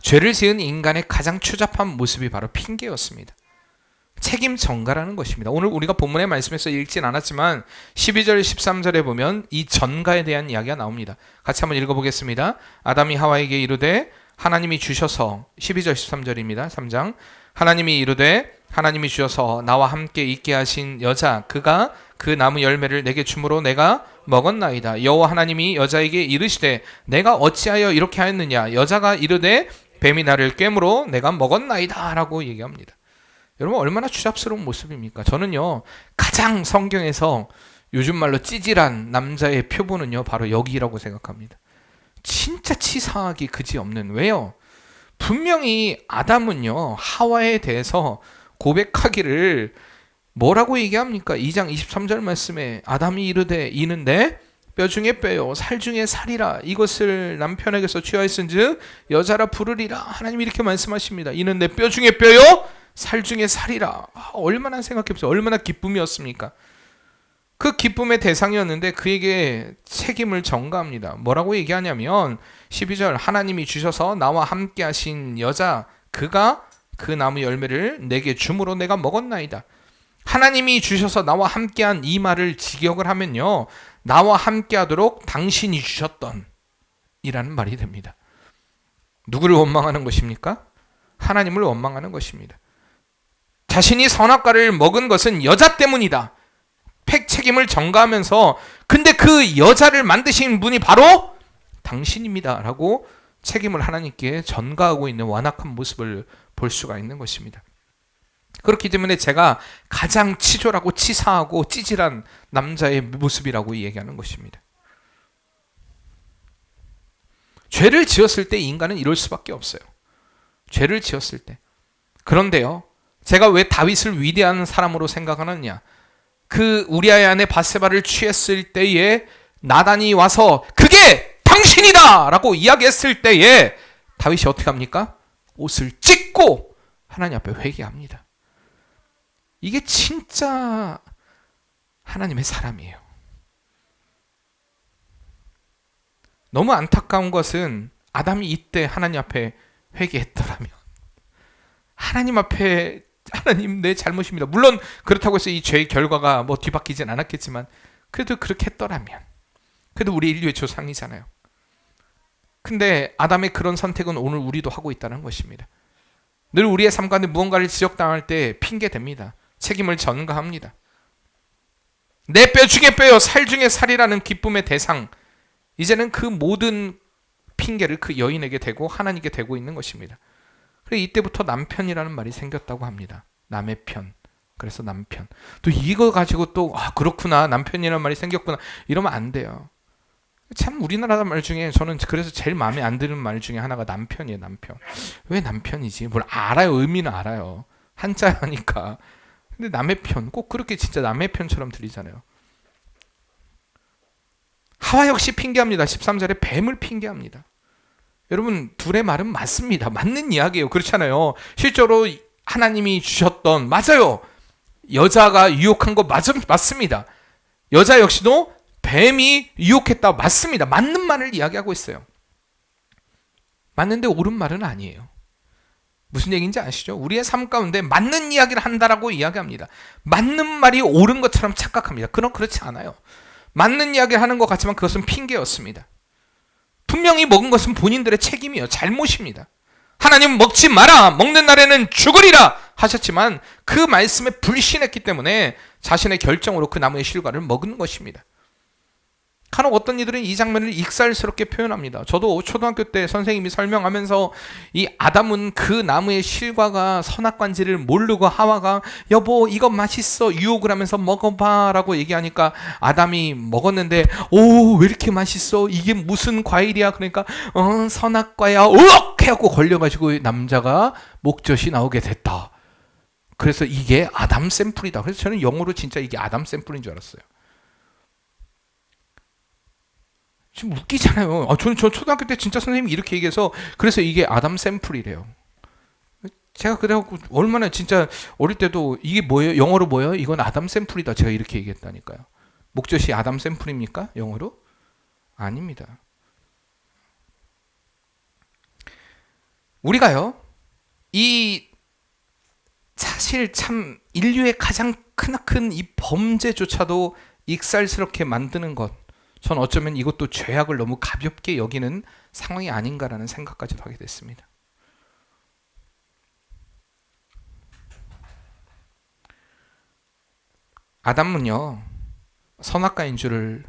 죄를 지은 인간의 가장 추잡한 모습이 바로 핑계였습니다. 책임 전가라는 것입니다. 오늘 우리가 본문의 말씀에서 읽진 않았지만 12절 13절에 보면 이 전가에 대한 이야기가 나옵니다. 같이 한번 읽어보겠습니다. 아담이 하와에게 이르되 하나님이 주셔서, 12절 13절입니다. 3장. 하나님이 이르되 하나님이 주셔서 나와 함께 있게 하신 여자 그가 그 나무 열매를 내게 주므로 내가 먹었나이다. 여호와 하나님이 여자에게 이르시되 내가 어찌하여 이렇게 하였느냐. 여자가 이르되 뱀이 나를 꿰므로 내가 먹었나이다 라고 얘기합니다. 여러분 얼마나 추잡스러운 모습입니까? 저는요, 가장 성경에서 요즘 말로 찌질한 남자의 표본은요, 바로 여기라고 생각합니다. 진짜 치사하기 그지없는. 왜요? 분명히 아담은요, 하와에 대해서 고백하기를 뭐라고 얘기합니까? 2장 23절 말씀에 아담이 이르되 이는 내 뼈 중에 뼈요 살 중에 살이라. 이것을 남편에게서 취하였은즉 여자라 부르리라. 하나님이 이렇게 말씀하십니다. 이는 내 뼈 중에 뼈요 살 중에 살이라. 얼마나 생각해보세요. 얼마나 기쁨이었습니까? 그 기쁨의 대상이었는데 그에게 책임을 전가합니다. 뭐라고 얘기하냐면 12절 하나님이 주셔서 나와 함께 하신 여자 그가 그 나무 열매를 내게 주므로 내가 먹었나이다. 하나님이 주셔서 나와 함께한 이 말을 직역을 하면요, 나와 함께하도록 당신이 주셨던 이라는 말이 됩니다. 누구를 원망하는 것입니까? 하나님을 원망하는 것입니다. 자신이 선악과를 먹은 것은 여자 때문이다. 책임을 전가하면서 근데 그 여자를 만드신 분이 바로 당신입니다 라고 책임을 하나님께 전가하고 있는 완악한 모습을 볼 수가 있는 것입니다. 그렇기 때문에 제가 가장 치졸하고 치사하고 찌질한 남자의 모습이라고 얘기하는 것입니다. 죄를 지었을 때 인간은 이럴 수밖에 없어요. 죄를 지었을 때. 그런데요, 제가 왜 다윗을 위대한 사람으로 생각하느냐? 그 우리아의 아내 밧세바를 취했을 때에 나단이 와서 그게 당신이다 라고 이야기했을 때에 다윗이 어떻게 합니까? 옷을 찢고 하나님 앞에 회개합니다. 이게 진짜 하나님의 사람이에요. 너무 안타까운 것은 아담이 이때 하나님 앞에 회개했더라면, 하나님 앞에 하나님 내 잘못입니다. 물론 그렇다고 해서 이 죄의 결과가 뭐 뒤바뀌진 않았겠지만 그래도 그렇게 했더라면, 그래도 우리 인류의 조상이잖아요. 근데 아담의 그런 선택은 오늘 우리도 하고 있다는 것입니다. 늘 우리의 삶 가운데 무언가를 지적당할 때 핑계댑니다. 책임을 전가합니다. 내 뼈 중에 뼈요 살 중에 살이라는 기쁨의 대상, 이제는 그 모든 핑계를 그 여인에게 대고 하나님께 대고 있는 것입니다. 그래서 이때부터 남편이라는 말이 생겼다고 합니다. 남의 편. 그래서 남편. 또 이거 가지고 또 그렇구나, 남편이라는 말이 생겼구나, 이러면 안 돼요. 참 우리나라 말 중에 저는 그래서 제일 마음에 안 드는 말 중에 하나가 남편이에요. 남편. 왜 남편이지? 뭘 알아요. 의미는 알아요. 한자니까. 근데 남의 편, 꼭 그렇게 진짜 남의 편처럼 들리잖아요. 하와 역시 핑계합니다. 13절에 뱀을 핑계합니다. 여러분, 둘의 말은 맞습니다. 맞는 이야기예요. 그렇잖아요. 실제로 하나님이 주셨던, 맞아요, 여자가 유혹한 거 맞습니다. 여자 역시도 뱀이 유혹했다, 맞습니다. 맞는 말을 이야기하고 있어요. 맞는데 옳은 말은 아니에요. 무슨 얘기인지 아시죠? 우리의 삶 가운데 맞는 이야기를 한다라고 이야기합니다. 맞는 말이 옳은 것처럼 착각합니다. 그럼 그렇지 않아요. 맞는 이야기를 하는 것 같지만 그것은 핑계였습니다. 분명히 먹은 것은 본인들의 책임이에요. 잘못입니다. 하나님 먹지 마라, 먹는 날에는 죽으리라 하셨지만 그 말씀에 불신했기 때문에 자신의 결정으로 그 나무의 실과를 먹은 것입니다. 간혹 어떤 이들은 이 장면을 익살스럽게 표현합니다. 저도 초등학교 때 선생님이 설명하면서 이 아담은 그 나무의 실과가 선악과인지를 모르고 하와가 여보 이거 맛있어 유혹을 하면서 먹어봐 라고 얘기하니까 아담이 먹었는데 오 왜 이렇게 맛있어, 이게 무슨 과일이야, 그러니까 선악과야 으악 해갖고 걸려가지고 남자가 목젖이 나오게 됐다. 그래서 이게 아담 샘플이다. 그래서 저는 영어로 진짜 이게 아담 샘플인 줄 알았어요. 지금 웃기잖아요. 저는 초등학교 때 진짜 선생님이 이렇게 얘기해서 그래서 이게 아담 샘플이래요. 제가 그래갖고 얼마나 진짜 어릴 때도 이게 뭐예요? 영어로 뭐예요? 이건 아담 샘플이다. 제가 이렇게 얘기했다니까요. 목젖이 아담 샘플입니까? 영어로? 아닙니다. 우리가요, 이 사실 참 인류의 가장 크나큰 이 범죄조차도 익살스럽게 만드는 것, 전 어쩌면 이것도 죄악을 너무 가볍게 여기는 상황이 아닌가라는 생각까지도 하게 됐습니다. 아담은요, 선악과인 줄을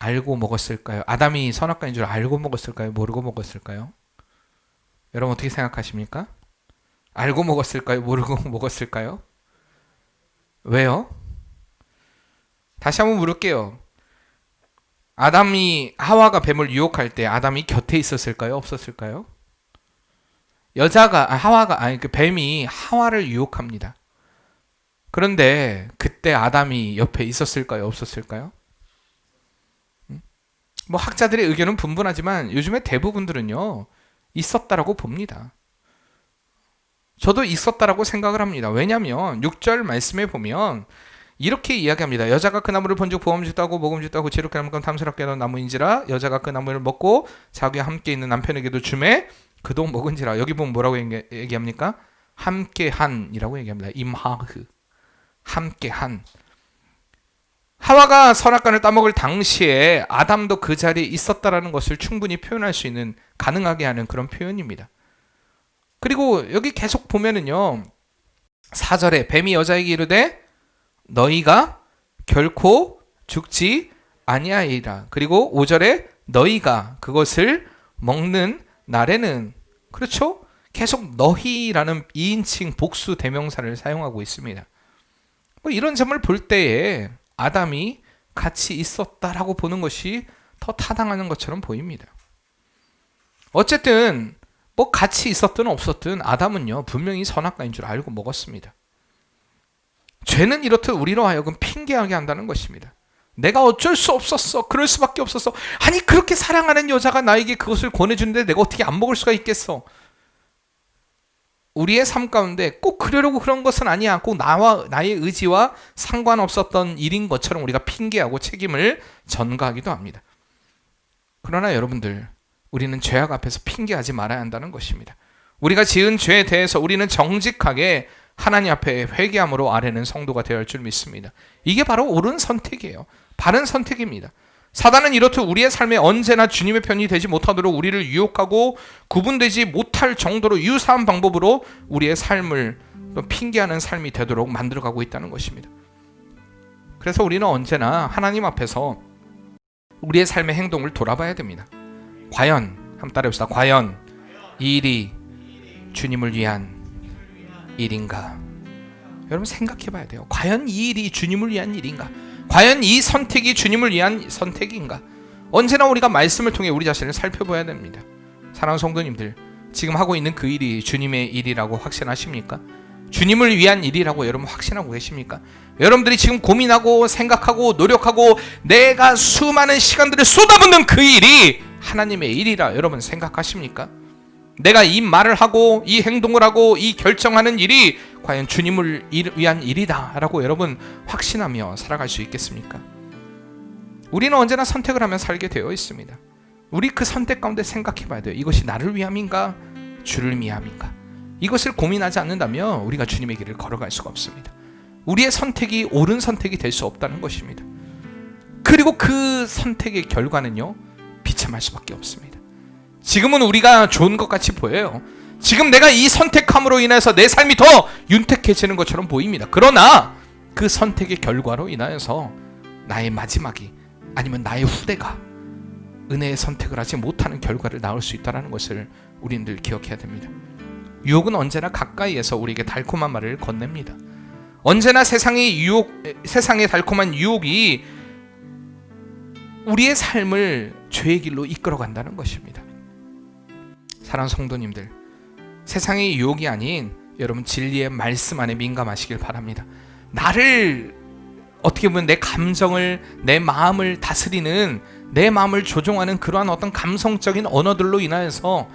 알고 먹었을까요? 아담이 선악과인 줄 알고 먹었을까요? 모르고 먹었을까요? 여러분 어떻게 생각하십니까? 알고 먹었을까요? 모르고 먹었을까요? 왜요? 다시 한번 물을게요. 아담이 하와가 뱀을 유혹할 때 아담이 곁에 있었을까요? 없었을까요? 그 뱀이 하와를 유혹합니다. 그런데 그때 아담이 옆에 있었을까요? 없었을까요? 뭐 학자들의 의견은 분분하지만 요즘에 대부분들은요 있었다라고 봅니다. 저도 있었다라고 생각을 합니다. 왜냐하면 6절 말씀에 보면 이렇게 이야기합니다. 여자가 그 나무를 본즉 보험짓다고 먹음짓다고 지혜롭게 하는 건 탐스럽게 하는 나무인지라 여자가 그 나무를 먹고 자기와 함께 있는 남편에게도 주매 그도 먹은지라. 여기 보면 뭐라고 얘기합니까? 함께한이라고 얘기합니다. 임하흐, 함께한. 하와가 선악과를 따먹을 당시에 아담도 그 자리에 있었다라는 것을 충분히 표현할 수 있는, 가능하게 하는 그런 표현입니다. 그리고 여기 계속 보면은요 4절에 뱀이 여자에게 이르되 너희가 결코 죽지 아니하리라. 그리고 5절에 너희가 그것을 먹는 날에는, 그렇죠? 계속 너희라는 2인칭 복수 대명사를 사용하고 있습니다. 뭐 이런 점을 볼 때에 아담이 같이 있었다라고 보는 것이 더 타당하는 것처럼 보입니다. 어쨌든 뭐 같이 있었든 없었든 아담은요 분명히 선악과인 줄 알고 먹었습니다. 죄는 이렇듯 우리로 하여금 핑계하게 한다는 것입니다. 내가 어쩔 수 없었어. 그럴 수밖에 없었어. 아니 그렇게 사랑하는 여자가 나에게 그것을 권해주는데 내가 어떻게 안 먹을 수가 있겠어. 우리의 삶 가운데 꼭 그러려고 그런 것은 아니야. 꼭 나의 의지와 상관없었던 일인 것처럼 우리가 핑계하고 책임을 전가하기도 합니다. 그러나 여러분들, 우리는 죄악 앞에서 핑계하지 말아야 한다는 것입니다. 우리가 지은 죄에 대해서 우리는 정직하게 하나님 앞에 회개함으로 아뢰는 성도가 되어야 할 줄 믿습니다. 이게 바로 옳은 선택이에요. 바른 선택입니다. 사단은 이렇듯 우리의 삶에 언제나 주님의 편이 되지 못하도록 우리를 유혹하고 구분되지 못할 정도로 유사한 방법으로 우리의 삶을 핑계하는 삶이 되도록 만들어가고 있다는 것입니다. 그래서 우리는 언제나 하나님 앞에서 우리의 삶의 행동을 돌아봐야 됩니다. 과연, 한번 따라해봅시다. 과연 이 일이 주님을 위한 일인가? 여러분 생각해 봐야 돼요. 과연 이 일이 주님을 위한 일인가? 과연 이 선택이 주님을 위한 선택인가? 언제나 우리가 말씀을 통해 우리 자신을 살펴봐야 됩니다. 사랑하는 성도님들, 지금 하고 있는 그 일이 주님의 일이라고 확신하십니까? 주님을 위한 일이라고 여러분 확신하고 계십니까? 여러분들이 지금 고민하고 생각하고 노력하고 내가 수많은 시간들을 쏟아붓는 그 일이 하나님의 일이라 여러분 생각하십니까? 내가 이 말을 하고 이 행동을 하고 이 결정하는 일이 과연 주님을 위한 일이다 라고 여러분 확신하며 살아갈 수 있겠습니까? 우리는 언제나 선택을 하며 살게 되어 있습니다. 우리 그 선택 가운데 생각해 봐야 돼요. 이것이 나를 위함인가 주를 위함인가? 이것을 고민하지 않는다면 우리가 주님의 길을 걸어갈 수가 없습니다. 우리의 선택이 옳은 선택이 될 수 없다는 것입니다. 그리고 그 선택의 결과는요, 비참할 수밖에 없습니다. 지금은 우리가 좋은 것 같이 보여요. 지금 내가 이 선택함으로 인해서 내 삶이 더 윤택해지는 것처럼 보입니다. 그러나 그 선택의 결과로 인하여서 나의 마지막이 아니면 나의 후대가 은혜의 선택을 하지 못하는 결과를 낳을 수 있다는 것을 우리들 기억해야 됩니다. 유혹은 언제나 가까이에서 우리에게 달콤한 말을 건넵니다. 언제나 세상의 달콤한 유혹이 우리의 삶을 죄의 길로 이끌어간다는 것입니다. 사랑하는 성도님들, 세상의 유혹이 아닌 여러분 진리의 말씀 안에 민감하시길 바랍니다. 나를 어떻게 보면 내 감정을, 내 마음을 다스리는, 내 마음을 조종하는 그러한 어떤 감성적인 언어들로 인하여서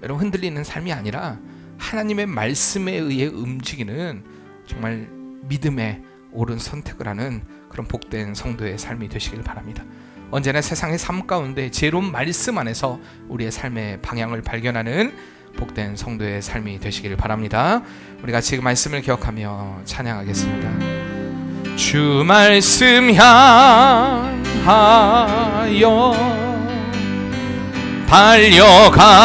여러분 흔들리는 삶이 아니라 하나님의 말씀에 의해 움직이는 정말 믿음의 옳은 선택을 하는 그런 복된 성도의 삶이 되시길 바랍니다. 언제나 세상의 삶 가운데 지혜로운 말씀 안에서 우리의 삶의 방향을 발견하는 복된 성도의 삶이 되시길 바랍니다. 우리가 지금 말씀을 기억하며 찬양하겠습니다. 주 말씀 향하여 달려가리라.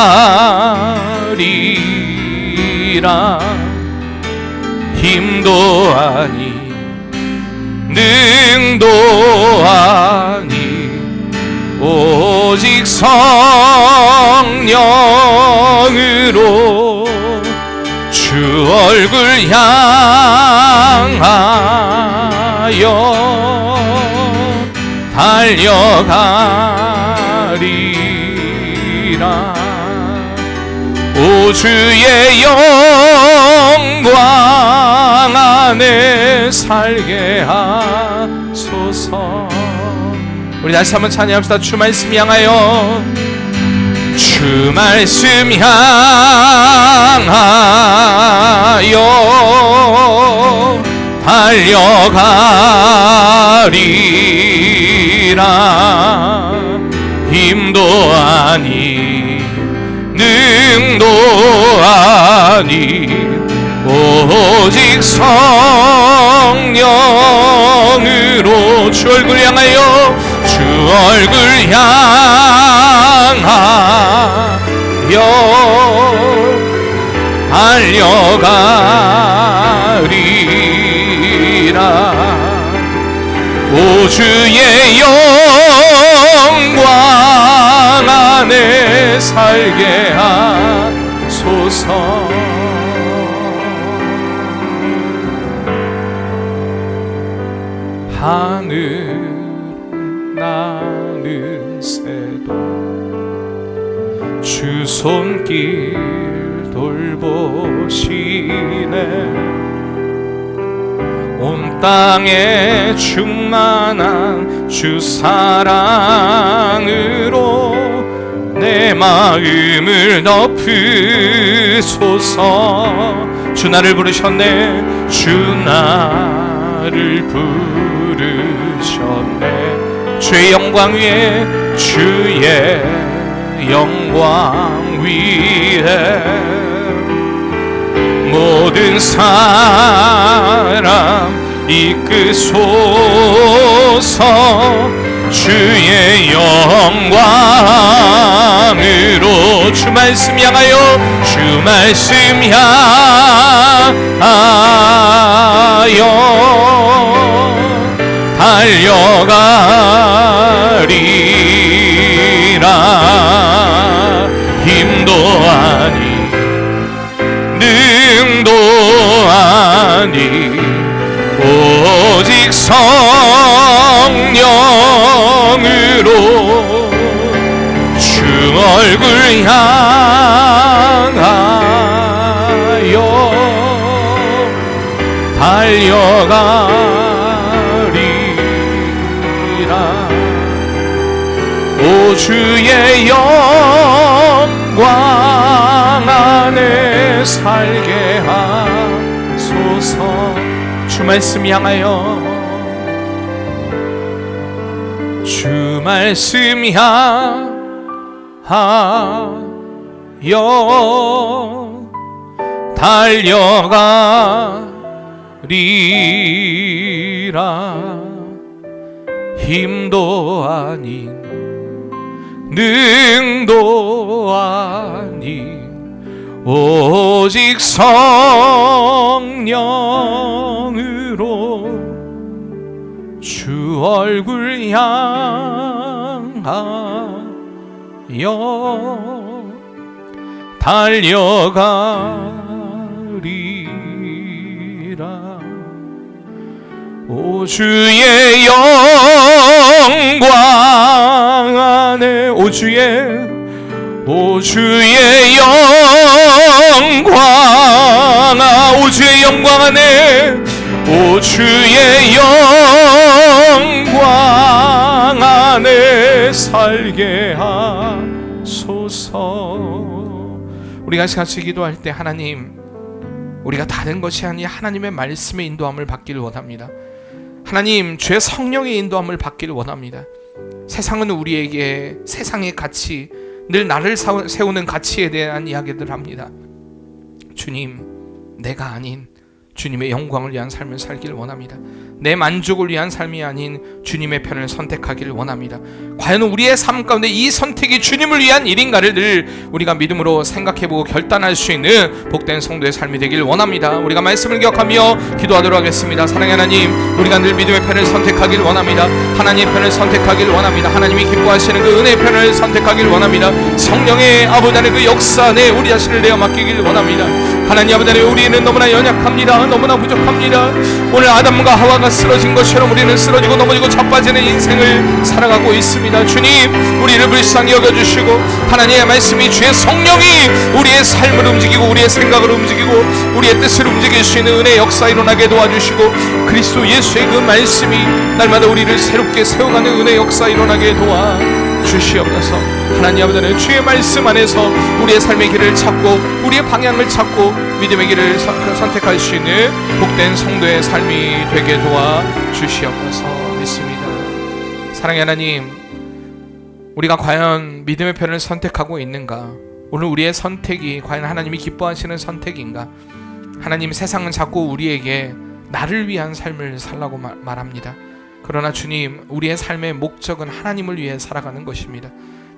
힘도 아니 능도 아니 오직 성령으로 주 얼굴 향하여 달려가리라. 오 주의 영광 안에 살게 하소서. 우리 다시 한번 찬양합시다. 주 말씀 향하여, 주 말씀 향하여 달려가리라. 힘도 아니 능도 아니 오직 성령으로 주 얼굴 향하여, 주 얼굴 향하여 달려가리라. 오 주의 영광 안에 살게 하소서. 하늘 나는 새도 주 손길 돌보시네. 온 땅에 충만한 주 사랑으로 내 마음을 덮으소서. 주 나를 부르셨네. 주 나를 부르셨네. 주의 영광 위에, 주의 영광 위에 모든 사람 이끄소서. 주의 영광으로 주 말씀 향하여, 주 말씀 향하여 달려가리라. 힘도 아니 능도 아니 오직 성령으로 주 얼굴 향하여 달려가리라. 오 주의 영광 안에 살게 하소서. 주 말씀 향하여, 주 말씀 향하여 달려가리라. 힘도 아닌 능도 아닌 오직 성령으로 주 얼굴 향하여 달려가리라. 오 주의 영광 안에, 오 주의 영광, 오 주의 영광 안에, 오 주의 영광 안에 살게 하소서. 우리가 같이 기도할 때 하나님, 우리가 다른 것이 아니 하나님의 말씀의 인도함을 받기를 원합니다. 하나님, 주의 성령의 인도함을 받기를 원합니다. 세상은 우리에게 세상의 가치, 늘 나를 세우는 가치에 대한 이야기들을 합니다. 주님, 내가 아닌 주님의 영광을 위한 삶을 살기를 원합니다. 내 만족을 위한 삶이 아닌 주님의 편을 선택하기를 원합니다. 과연 우리의 삶 가운데 이 선택이 주님을 위한 일인가를 늘 우리가 믿음으로 생각해보고 결단할 수 있는 복된 성도의 삶이 되기를 원합니다. 우리가 말씀을 기억하며 기도하도록 하겠습니다. 사랑의 하나님, 우리가 늘 믿음의 편을 선택하기를 원합니다. 하나님의 편을 선택하기를 원합니다. 하나님이 기뻐하시는 그 은혜의 편을 선택하기를 원합니다. 성령의 아버지 하나님 그 역사 안에 우리 자신을 내어 맡기기를 원합니다. 하나님 아버지 하나님, 우리는 너무나 연약합니다. 너무나 부족합니다. 오늘 아담과 하와가 쓰러진 것처럼 우리는 쓰러지고 넘어지고 자빠지는 인생을 살아가고 있습니다. 주님, 우리를 불쌍히 여겨주시고 하나님의 말씀이, 주의 성령이 우리의 삶을 움직이고 우리의 생각을 움직이고 우리의 뜻을 움직일 수 있는 은혜의 역사 일어나게 도와주시고, 그리스도 예수의 그 말씀이 날마다 우리를 새롭게 세워가는 은혜의 역사 일어나게 도와주시옵소서. 하나님 아버지, 주의 말씀 안에서 우리의 삶의 길을 찾고 우리의 방향을 찾고 믿음의 길을 선택할 수 있는 복된 성도의 삶이 되게 도와주시옵소서 믿습니다. 사랑의 하나님, 우리가 과연 믿음의 편을 선택하고 있는가? 오늘 우리의 선택이 과연 하나님이 기뻐하시는 선택인가? 하나님, 세상은 자꾸 우리에게 나를 위한 삶을 살라고 말합니다. 그러나 주님, 우리의 삶의 목적은 하나님을 위해 살아가는 것입니다.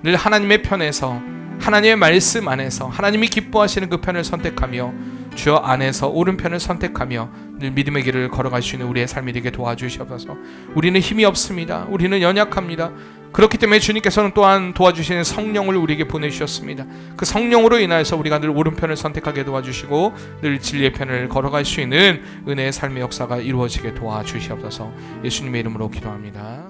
늘 하나님의 편에서, 하나님의 말씀 안에서 하나님이 기뻐하시는 그 편을 선택하며 주여 안에서 옳은 편을 선택하며 늘 믿음의 길을 걸어갈 수 있는 우리의 삶이 되게 도와주시옵소서. 우리는 힘이 없습니다. 우리는 연약합니다. 그렇기 때문에 주님께서는 또한 도와주시는 성령을 우리에게 보내주셨습니다. 그 성령으로 인하여서 우리가 늘 옳은 편을 선택하게 도와주시고 늘 진리의 편을 걸어갈 수 있는 은혜의 삶의 역사가 이루어지게 도와주시옵소서. 예수님의 이름으로 기도합니다.